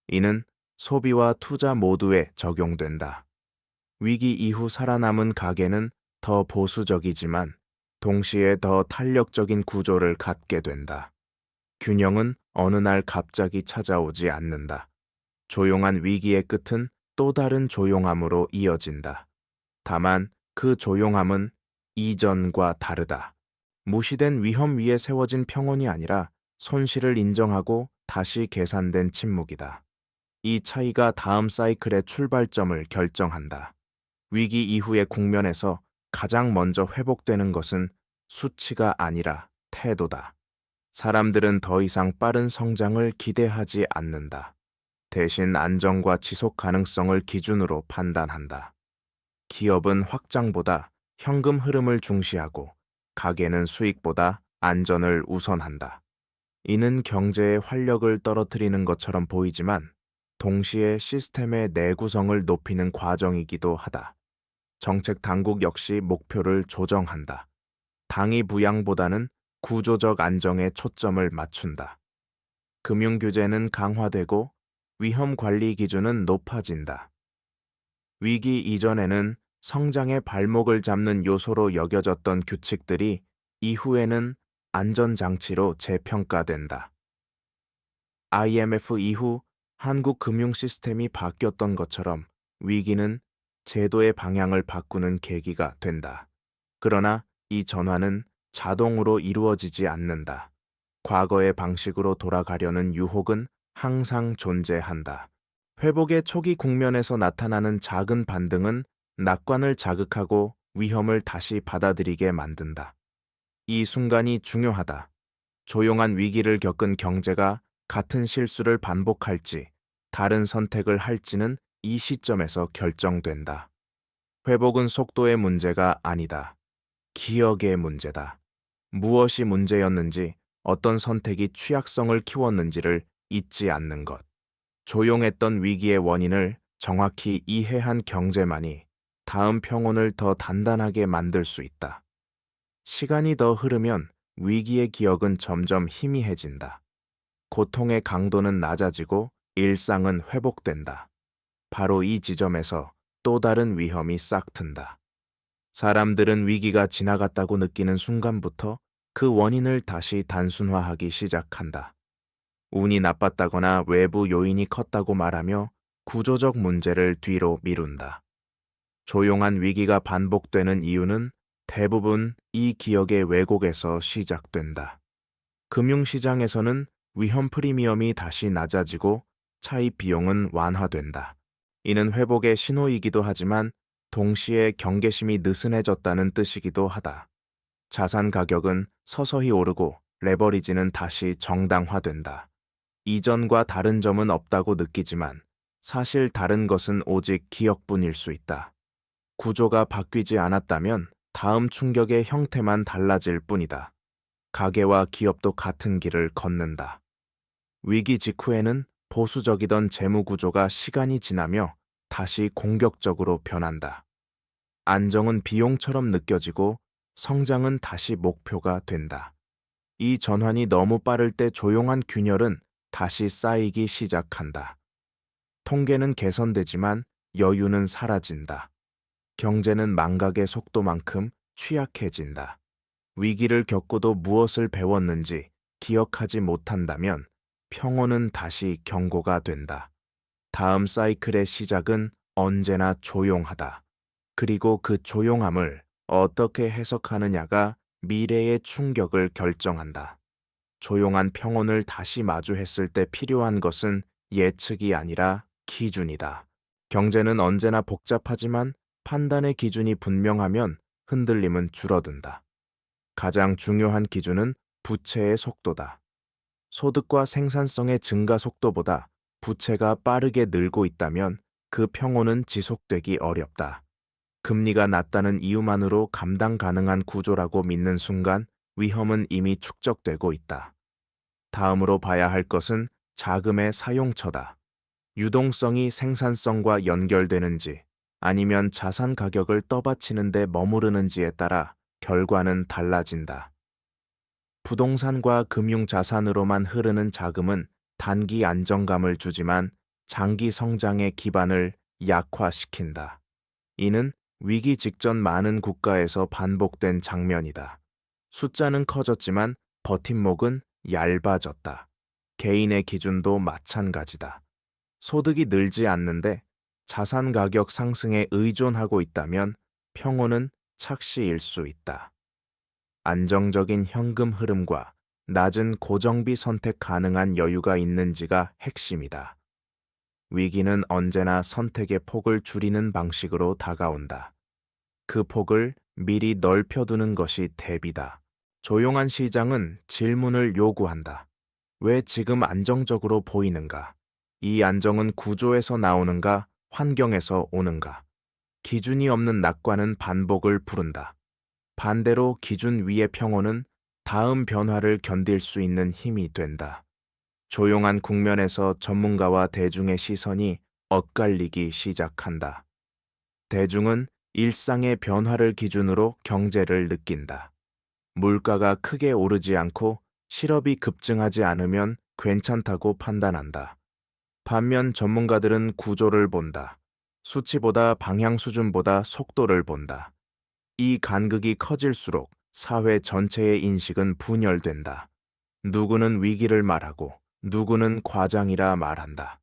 이는 소비와 투자 모두에 적용된다. 위기 이후 살아남은 가게는 더 보수적이지만 동시에 더 탄력적인 구조를 갖게 된다. 균형은 어느 날 갑자기 찾아오지 않는다. 조용한 위기의 끝은 또 다른 조용함으로 이어진다. 다만 그 조용함은 이전과 다르다. 무시된 위험 위에 세워진 평온이 아니라 손실을 인정하고 다시 계산된 침묵이다. 이 차이가 다음 사이클의 출발점을 결정한다. 위기 이후의 국면에서 가장 먼저 회복되는 것은 수치가 아니라 태도다. 사람들은 더 이상 빠른 성장을 기대하지 않는다. 대신 안정과 지속 가능성을 기준으로 판단한다. 기업은 확장보다 현금 흐름을 중시하고 가게는 수익보다 안전을 우선한다. 이는 경제의 활력을 떨어뜨리는 것처럼 보이지만 동시에 시스템의 내구성을 높이는 과정이기도 하다. 정책 당국 역시 목표를 조정한다. 당위 부양보다는 구조적 안정에 초점을 맞춘다. 금융 규제는 강화되고 위험 관리 기준은 높아진다. 위기 이전에는 성장의 발목을 잡는 요소로 여겨졌던 규칙들이 이후에는 안전장치로 재평가된다. IMF 이후 한국 금융 시스템이 바뀌었던 것처럼 위기는 제도의 방향을 바꾸는 계기가 된다. 그러나 이 전환은 자동으로 이루어지지 않는다. 과거의 방식으로 돌아가려는 유혹은 항상 존재한다. 회복의 초기 국면에서 나타나는 작은 반등은 낙관을 자극하고 위험을 다시 받아들이게 만든다. 이 순간이 중요하다. 조용한 위기를 겪은 경제가 같은 실수를 반복할지, 다른 선택을 할지는 이 시점에서 결정된다. 회복은 속도의 문제가 아니다. 기억의 문제다. 무엇이 문제였는지, 어떤 선택이 취약성을 키웠는지를 잊지 않는 것. 조용했던 위기의 원인을 정확히 이해한 경제만이 다음 평온을 더 단단하게 만들 수 있다. 시간이 더 흐르면 위기의 기억은 점점 희미해진다. 고통의 강도는 낮아지고 일상은 회복된다. 바로 이 지점에서 또 다른 위험이 싹튼다. 사람들은 위기가 지나갔다고 느끼는 순간부터 그 원인을 다시 단순화하기 시작한다. 운이 나빴다거나 외부 요인이 컸다고 말하며 구조적 문제를 뒤로 미룬다. 조용한 위기가 반복되는 이유는 대부분 이 기억의 왜곡에서 시작된다. 금융시장에서는 위험 프리미엄이 다시 낮아지고 차입 비용은 완화된다. 이는 회복의 신호이기도 하지만 동시에 경계심이 느슨해졌다는 뜻이기도 하다. 자산 가격은 서서히 오르고 레버리지는 다시 정당화된다. 이전과 다른 점은 없다고 느끼지만 사실 다른 것은 오직 기억뿐일 수 있다. 구조가 바뀌지 않았다면 다음 충격의 형태만 달라질 뿐이다. 가계와 기업도 같은 길을 걷는다. 위기 직후에는 보수적이던 재무 구조가 시간이 지나며 다시 공격적으로 변한다. 안정은 비용처럼 느껴지고 성장은 다시 목표가 된다. 이 전환이 너무 빠를 때 조용한 균열은 다시 쌓이기 시작한다. 통계는 개선되지만 여유는 사라진다. 경제는 망각의 속도만큼 취약해진다. 위기를 겪고도 무엇을 배웠는지 기억하지 못한다면 평온은 다시 경고가 된다. 다음 사이클의 시작은 언제나 조용하다. 그리고 그 조용함을 어떻게 해석하느냐가 미래의 충격을 결정한다. 조용한 평온을 다시 마주했을 때 필요한 것은 예측이 아니라 기준이다. 경제는 언제나 복잡하지만 판단의 기준이 분명하면 흔들림은 줄어든다. 가장 중요한 기준은 부채의 속도다. 소득과 생산성의 증가 속도보다 부채가 빠르게 늘고 있다면 그 평온은 지속되기 어렵다. 금리가 낮다는 이유만으로 감당 가능한 구조라고 믿는 순간 위험은 이미 축적되고 있다. 다음으로 봐야 할 것은 자금의 사용처다. 유동성이 생산성과 연결되는지 아니면 자산 가격을 떠받치는 데 머무르는지에 따라 결과는 달라진다. 부동산과 금융자산으로만 흐르는 자금은 단기 안정감을 주지만 장기 성장의 기반을 약화시킨다. 이는 위기 직전 많은 국가에서 반복된 장면이다. 숫자는 커졌지만 버팀목은 얇아졌다. 개인의 기준도 마찬가지다. 소득이 늘지 않는데 자산 가격 상승에 의존하고 있다면 평온은 착시일 수 있다. 안정적인 현금 흐름과 낮은 고정비 선택 가능한 여유가 있는지가 핵심이다. 위기는 언제나 선택의 폭을 줄이는 방식으로 다가온다. 그 폭을 미리 넓혀두는 것이 대비다. 조용한 시장은 질문을 요구한다. 왜 지금 안정적으로 보이는가? 이 안정은 구조에서 나오는가, 환경에서 오는가? 기준이 없는 낙관은 반복을 부른다. 반대로 기준 위의 평온은 다음 변화를 견딜 수 있는 힘이 된다. 조용한 국면에서 전문가와 대중의 시선이 엇갈리기 시작한다. 대중은 일상의 변화를 기준으로 경제를 느낀다. 물가가 크게 오르지 않고 실업이 급증하지 않으면 괜찮다고 판단한다. 반면 전문가들은 구조를 본다. 수치보다 방향 수준보다 속도를 본다. 이 간극이 커질수록 사회 전체의 인식은 분열된다. 누구는 위기를 말하고 누구는 과장이라 말한다.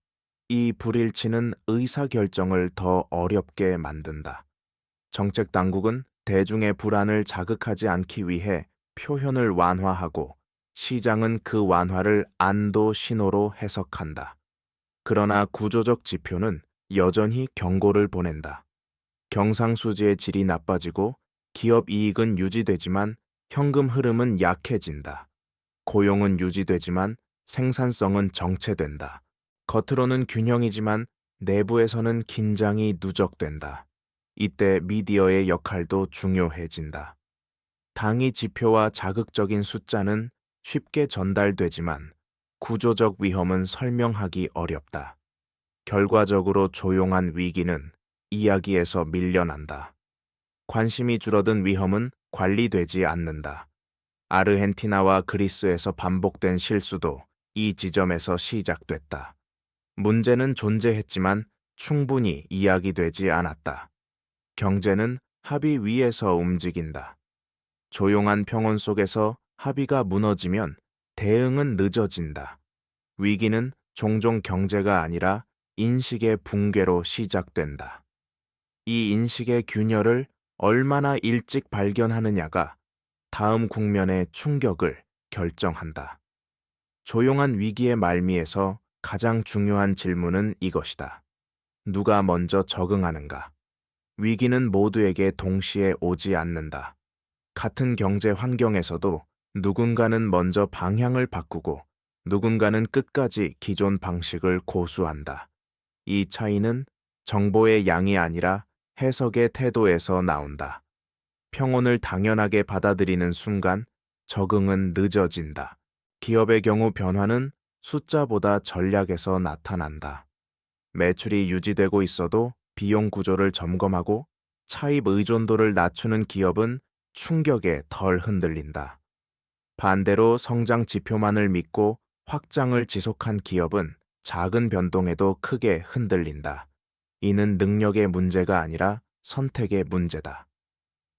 이 불일치는 의사결정을 더 어렵게 만든다. 정책 당국은 대중의 불안을 자극하지 않기 위해 표현을 완화하고 시장은 그 완화를 안도 신호로 해석한다. 그러나 구조적 지표는 여전히 경고를 보낸다. 경상수지의 질이 나빠지고 기업 이익은 유지되지만 현금 흐름은 약해진다. 고용은 유지되지만 생산성은 정체된다. 겉으로는 균형이지만 내부에서는 긴장이 누적된다. 이때 미디어의 역할도 중요해진다. 당위 지표와 자극적인 숫자는 쉽게 전달되지만 구조적 위험은 설명하기 어렵다. 결과적으로 조용한 위기는 이야기에서 밀려난다. 관심이 줄어든 위험은 관리되지 않는다. 아르헨티나와 그리스에서 반복된 실수도 이 지점에서 시작됐다. 문제는 존재했지만 충분히 이야기되지 않았다. 경제는 합의 위에서 움직인다. 조용한 평온 속에서 합의가 무너지면 대응은 늦어진다. 위기는 종종 경제가 아니라 인식의 붕괴로 시작된다. 이 인식의 균열을 얼마나 일찍 발견하느냐가 다음 국면의 충격을 결정한다. 조용한 위기의 말미에서 가장 중요한 질문은 이것이다. 누가 먼저 적응하는가? 위기는 모두에게 동시에 오지 않는다. 같은 경제 환경에서도 누군가는 먼저 방향을 바꾸고 누군가는 끝까지 기존 방식을 고수한다. 이 차이는 정보의 양이 아니라 해석의 태도에서 나온다. 평온을 당연하게 받아들이는 순간 적응은 늦어진다. 기업의 경우 변화는 숫자보다 전략에서 나타난다. 매출이 유지되고 있어도 비용 구조를 점검하고 차입 의존도를 낮추는 기업은 충격에 덜 흔들린다. 반대로 성장 지표만을 믿고 확장을 지속한 기업은 작은 변동에도 크게 흔들린다. 이는 능력의 문제가 아니라 선택의 문제다.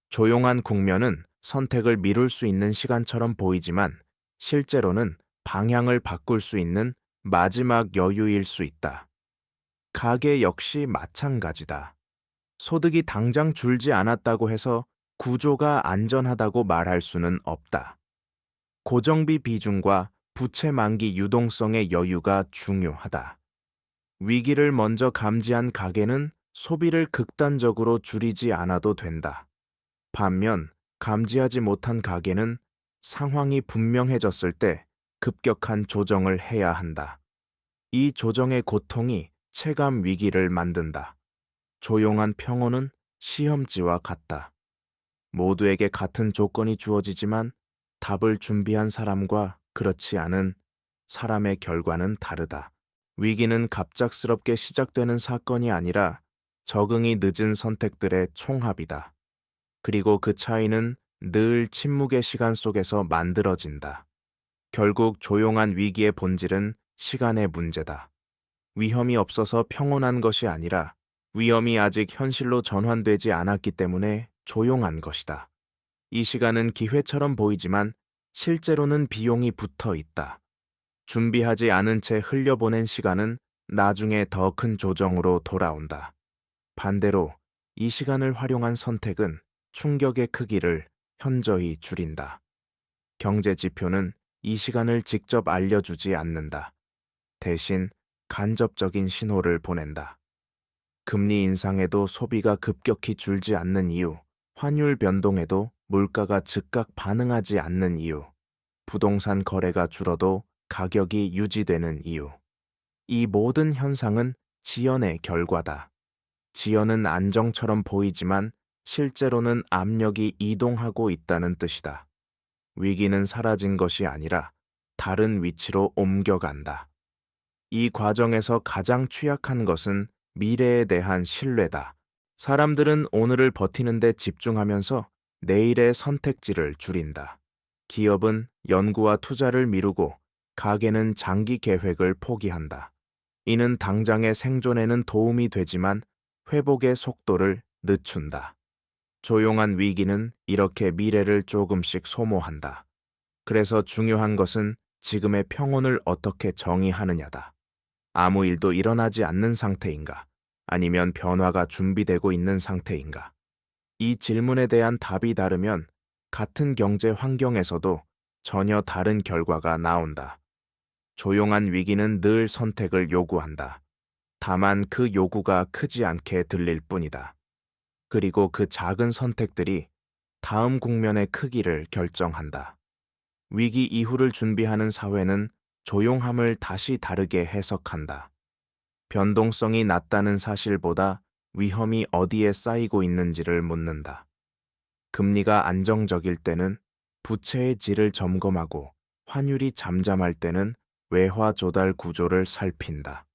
조용한 국면은 선택을 미룰 수 있는 시간처럼 보이지만 실제로는 방향을 바꿀 수 있는 마지막 여유일 수 있다. 가계 역시 마찬가지다. 소득이 당장 줄지 않았다고 해서 구조가 안전하다고 말할 수는 없다. 고정비 비중과 부채 만기 유동성의 여유가 중요하다. 위기를 먼저 감지한 가계는 소비를 극단적으로 줄이지 않아도 된다. 반면 감지하지 못한 가계는 상황이 분명해졌을 때 급격한 조정을 해야 한다. 이 조정의 고통이 체감 위기를 만든다. 조용한 평온은 시험지와 같다. 모두에게 같은 조건이 주어지지만 답을 준비한 사람과 그렇지 않은 사람의 결과는 다르다. 위기는 갑작스럽게 시작되는 사건이 아니라 적응이 늦은 선택들의 총합이다. 그리고 그 차이는 늘 침묵의 시간 속에서 만들어진다. 결국 조용한 위기의 본질은 시간의 문제다. 위험이 없어서 평온한 것이 아니라 위험이 아직 현실로 전환되지 않았기 때문에 조용한 것이다. 이 시간은 기회처럼 보이지만 실제로는 비용이 붙어 있다. 준비하지 않은 채 흘려보낸 시간은 나중에 더 큰 조정으로 돌아온다. 반대로 이 시간을 활용한 선택은 충격의 크기를 현저히 줄인다. 경제 지표는 이 시간을 직접 알려주지 않는다. 대신 간접적인 신호를 보낸다. 금리 인상에도 소비가 급격히 줄지 않는 이유, 환율 변동에도 물가가 즉각 반응하지 않는 이유, 부동산 거래가 줄어도 가격이 유지되는 이유. 이 모든 현상은 지연의 결과다. 지연은 안정처럼 보이지만 실제로는 압력이 이동하고 있다는 뜻이다. 위기는 사라진 것이 아니라 다른 위치로 옮겨간다. 이 과정에서 가장 취약한 것은 미래에 대한 신뢰다. 사람들은 오늘을 버티는 데 집중하면서 내일의 선택지를 줄인다. 기업은 연구와 투자를 미루고 가게는 장기 계획을 포기한다. 이는 당장의 생존에는 도움이 되지만 회복의 속도를 늦춘다. 조용한 위기는 이렇게 미래를 조금씩 소모한다. 그래서 중요한 것은 지금의 평온을 어떻게 정의하느냐다. 아무 일도 일어나지 않는 상태인가? 아니면 변화가 준비되고 있는 상태인가? 이 질문에 대한 답이 다르면 같은 경제 환경에서도 전혀 다른 결과가 나온다. 조용한 위기는 늘 선택을 요구한다. 다만 그 요구가 크지 않게 들릴 뿐이다. 그리고 그 작은 선택들이 다음 국면의 크기를 결정한다. 위기 이후를 준비하는 사회는 조용함을 다시 다르게 해석한다. 변동성이 낮다는 사실보다 위험이 어디에 쌓이고 있는지를 묻는다. 금리가 안정적일 때는 부채의 질을 점검하고 환율이 잠잠할 때는 외화 조달 구조를 살핀다.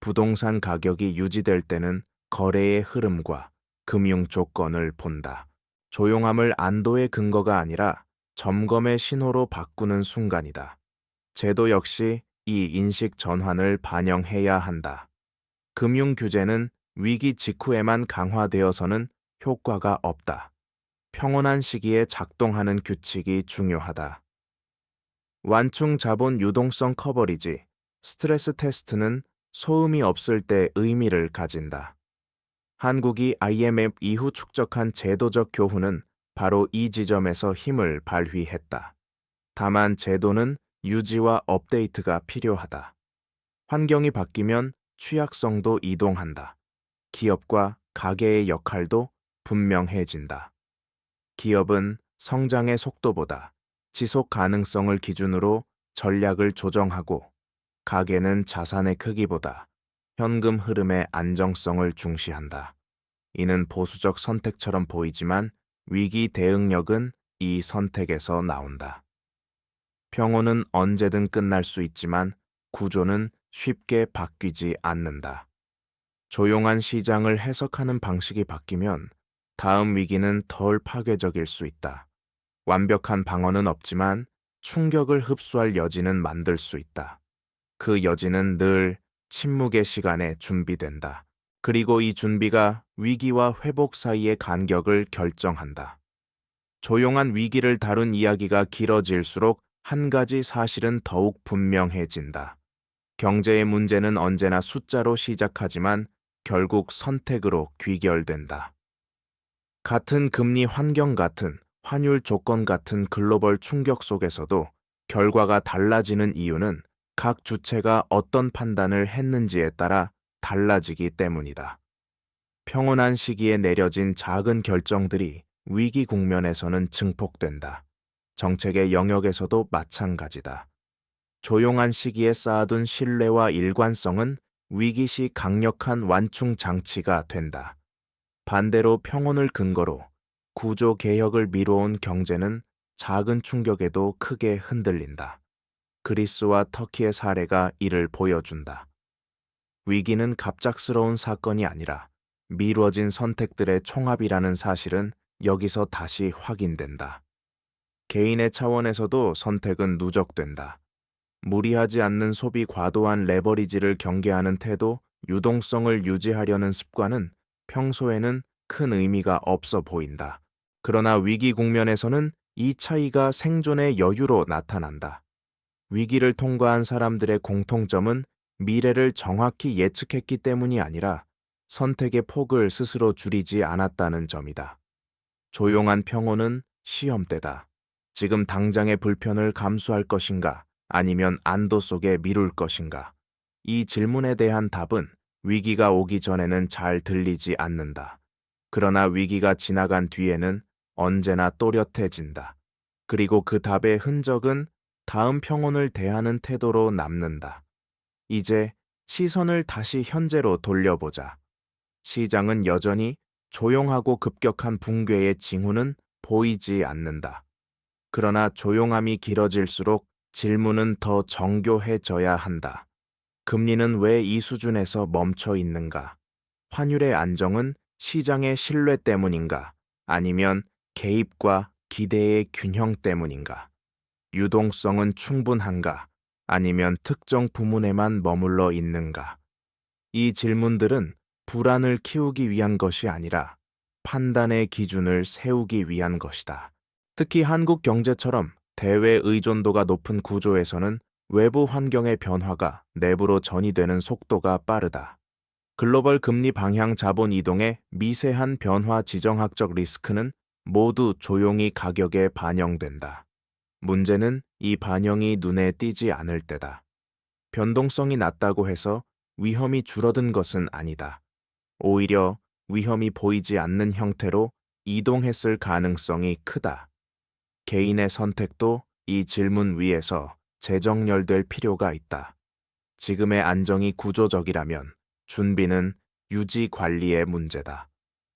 부동산 가격이 유지될 때는 거래의 흐름과 금융 조건을 본다. 조용함을 안도의 근거가 아니라 점검의 신호로 바꾸는 순간이다. 제도 역시 이 인식 전환을 반영해야 한다. 금융 규제는 위기 직후에만 강화되어서는 효과가 없다. 평온한 시기에 작동하는 규칙이 중요하다. 완충 자본 유동성 커버리지, 스트레스 테스트는 소음이 없을 때 의미를 가진다. 한국이 IMF 이후 축적한 제도적 교훈은 바로 이 지점에서 힘을 발휘했다. 다만 제도는 유지와 업데이트가 필요하다. 환경이 바뀌면 취약성도 이동한다. 기업과 가계의 역할도 분명해진다. 기업은 성장의 속도보다 지속 가능성을 기준으로 전략을 조정하고, 가계는 자산의 크기보다 현금 흐름의 안정성을 중시한다. 이는 보수적 선택처럼 보이지만 위기 대응력은 이 선택에서 나온다. 평온은 언제든 끝날 수 있지만 구조는 쉽게 바뀌지 않는다. 조용한 시장을 해석하는 방식이 바뀌면 다음 위기는 덜 파괴적일 수 있다. 완벽한 방어는 없지만 충격을 흡수할 여지는 만들 수 있다. 그 여지는 늘 침묵의 시간에 준비된다. 그리고 이 준비가 위기와 회복 사이의 간격을 결정한다. 조용한 위기를 다룬 이야기가 길어질수록 한 가지 사실은 더욱 분명해진다. 경제의 문제는 언제나 숫자로 시작하지만 결국 선택으로 귀결된다. 같은 금리 환경, 같은 환율 조건, 같은 글로벌 충격 속에서도 결과가 달라지는 이유는 각 주체가 어떤 판단을 했는지에 따라 달라지기 때문이다. 평온한 시기에 내려진 작은 결정들이 위기 국면에서는 증폭된다. 정책의 영역에서도 마찬가지다. 조용한 시기에 쌓아둔 신뢰와 일관성은 위기 시 강력한 완충 장치가 된다. 반대로 평온을 근거로 구조 개혁을 미뤄온 경제는 작은 충격에도 크게 흔들린다. 그리스와 터키의 사례가 이를 보여준다. 위기는 갑작스러운 사건이 아니라 미뤄진 선택들의 총합이라는 사실은 여기서 다시 확인된다. 개인의 차원에서도 선택은 누적된다. 무리하지 않는 소비, 과도한 레버리지를 경계하는 태도, 유동성을 유지하려는 습관은 평소에는 큰 의미가 없어 보인다. 그러나 위기 국면에서는 이 차이가 생존의 여유로 나타난다. 위기를 통과한 사람들의 공통점은 미래를 정확히 예측했기 때문이 아니라 선택의 폭을 스스로 줄이지 않았다는 점이다. 조용한 평온은 시험대다. 지금 당장의 불편을 감수할 것인가, 아니면 안도 속에 미룰 것인가? 이 질문에 대한 답은 위기가 오기 전에는 잘 들리지 않는다. 그러나 위기가 지나간 뒤에는 언제나 또렷해진다. 그리고 그 답의 흔적은 다음 평온을 대하는 태도로 남는다. 이제 시선을 다시 현재로 돌려보자. 시장은 여전히 조용하고 급격한 붕괴의 징후는 보이지 않는다. 그러나 조용함이 길어질수록 질문은 더 정교해져야 한다. 금리는 왜 이 수준에서 멈춰 있는가? 환율의 안정은 시장의 신뢰 때문인가? 아니면 개입과 기대의 균형 때문인가? 유동성은 충분한가? 아니면 특정 부문에만 머물러 있는가? 이 질문들은 불안을 키우기 위한 것이 아니라 판단의 기준을 세우기 위한 것이다. 특히 한국 경제처럼 대외 의존도가 높은 구조에서는 외부 환경의 변화가 내부로 전이되는 속도가 빠르다. 글로벌 금리 방향, 자본 이동의 미세한 변화, 지정학적 리스크는 모두 조용히 가격에 반영된다. 문제는 이 반영이 눈에 띄지 않을 때다. 변동성이 낮다고 해서 위험이 줄어든 것은 아니다. 오히려 위험이 보이지 않는 형태로 이동했을 가능성이 크다. 개인의 선택도 이 질문 위에서 재정렬될 필요가 있다. 지금의 안정이 구조적이라면 준비는 유지 관리의 문제다.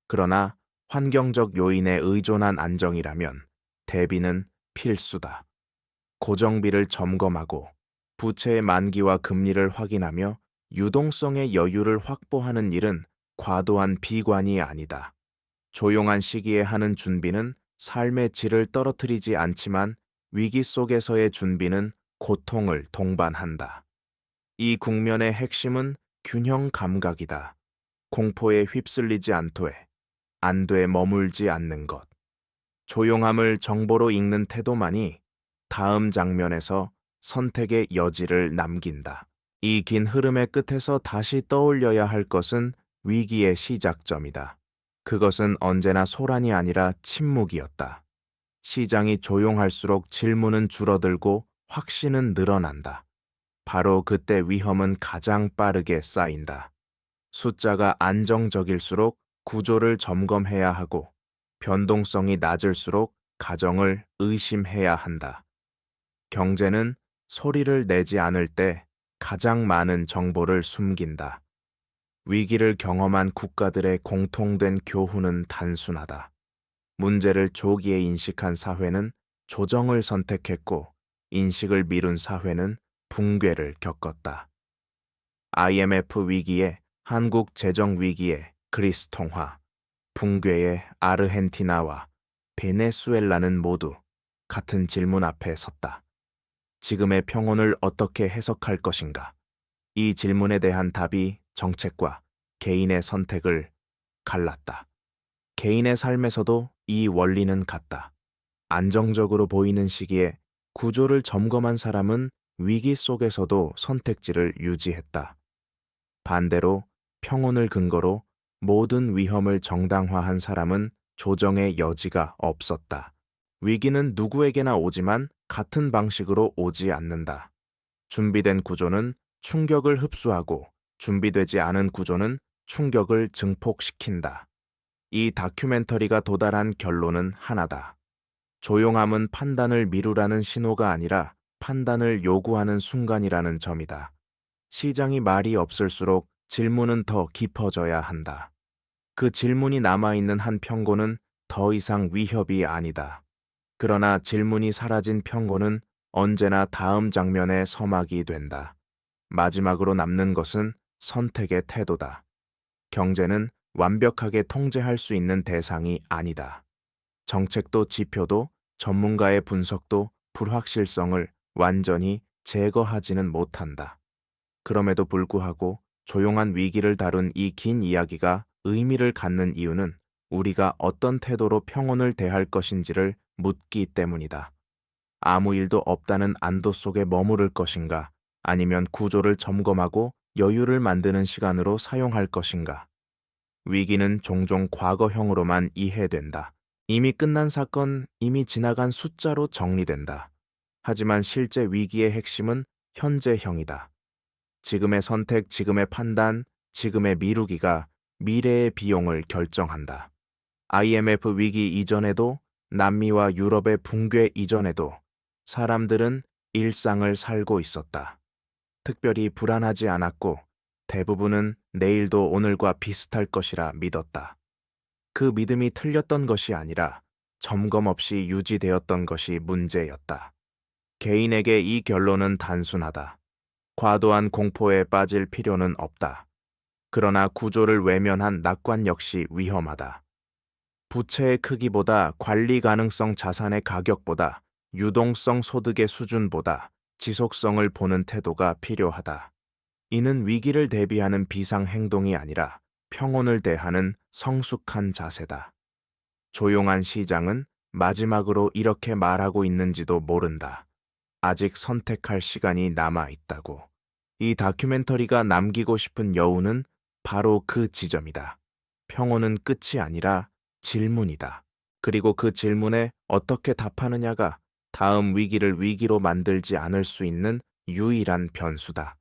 그러나 환경적 요인에 의존한 안정이라면 대비는 필수다. 고정비를 점검하고 부채의 만기와 금리를 확인하며 유동성의 여유를 확보하는 일은 과도한 비관이 아니다. 조용한 시기에 하는 준비는 삶의 질을 떨어뜨리지 않지만 위기 속에서의 준비는 고통을 동반한다. 이 국면의 핵심은 균형 감각이다. 공포에 휩쓸리지 않되, 안돼 머물지 않는 것. 조용함을 정보로 읽는 태도만이 다음 장면에서 선택의 여지를 남긴다. 이 긴 흐름의 끝에서 다시 떠올려야 할 것은 위기의 시작점이다. 그것은 언제나 소란이 아니라 침묵이었다. 시장이 조용할수록 질문은 줄어들고 확신은 늘어난다. 바로 그때 위험은 가장 빠르게 쌓인다. 숫자가 안정적일수록 구조를 점검해야 하고 변동성이 낮을수록 가정을 의심해야 한다. 경제는 소리를 내지 않을 때 가장 많은 정보를 숨긴다. 위기를 경험한 국가들의 공통된 교훈은 단순하다. 문제를 조기에 인식한 사회는 조정을 선택했고, 인식을 미룬 사회는 붕괴를 겪었다. IMF 위기에 한국 재정 위기에 그리스 통화, 붕괴의 아르헨티나와 베네수엘라는 모두 같은 질문 앞에 섰다. 지금의 평온을 어떻게 해석할 것인가? 이 질문에 대한 답이 정책과 개인의 선택을 갈랐다. 개인의 삶에서도 이 원리는 같다. 안정적으로 보이는 시기에 구조를 점검한 사람은 위기 속에서도 선택지를 유지했다. 반대로 평온을 근거로 모든 위험을 정당화한 사람은 조정의 여지가 없었다. 위기는 누구에게나 오지만 같은 방식으로 오지 않는다. 준비된 구조는 충격을 흡수하고 준비되지 않은 구조는 충격을 증폭시킨다. 이 다큐멘터리가 도달한 결론은 하나다. 조용함은 판단을 미루라는 신호가 아니라 판단을 요구하는 순간이라는 점이다. 시장이 말이 없을수록 질문은 더 깊어져야 한다. 그 질문이 남아있는 한 평고는 더 이상 위협이 아니다. 그러나 질문이 사라진 평고는 언제나 다음 장면의 서막이 된다. 마지막으로 남는 것은 선택의 태도다. 경제는 완벽하게 통제할 수 있는 대상이 아니다. 정책도 지표도 전문가의 분석도 불확실성을 완전히 제거하지는 못한다. 그럼에도 불구하고 조용한 위기를 다룬 이 긴 이야기가 의미를 갖는 이유는 우리가 어떤 태도로 평온을 대할 것인지를 묻기 때문이다. 아무 일도 없다는 안도 속에 머무를 것인가, 아니면 구조를 점검하고 여유를 만드는 시간으로 사용할 것인가. 위기는 종종 과거형으로만 이해된다. 이미 끝난 사건, 이미 지나간 숫자로 정리된다. 하지만 실제 위기의 핵심은 현재형이다. 지금의 선택, 지금의 판단, 지금의 미루기가 미래의 비용을 결정한다. IMF 위기 이전에도 남미와 유럽의 붕괴 이전에도 사람들은 일상을 살고 있었다. 특별히 불안하지 않았고 대부분은 내일도 오늘과 비슷할 것이라 믿었다. 그 믿음이 틀렸던 것이 아니라 점검 없이 유지되었던 것이 문제였다. 개인에게 이 결론은 단순하다. 과도한 공포에 빠질 필요는 없다. 그러나 구조를 외면한 낙관 역시 위험하다. 부채의 크기보다 관리 가능성 자산의 가격보다 유동성 소득의 수준보다 지속성을 보는 태도가 필요하다. 이는 위기를 대비하는 비상 행동이 아니라 평온을 대하는 성숙한 자세다. 조용한 시장은 마지막으로 이렇게 말하고 있는지도 모른다. 아직 선택할 시간이 남아 있다고. 이 다큐멘터리가 남기고 싶은 여운은 바로 그 지점이다. 평온은 끝이 아니라 질문이다. 그리고 그 질문에 어떻게 답하느냐가 다음 위기를 위기로 만들지 않을 수 있는 유일한 변수다.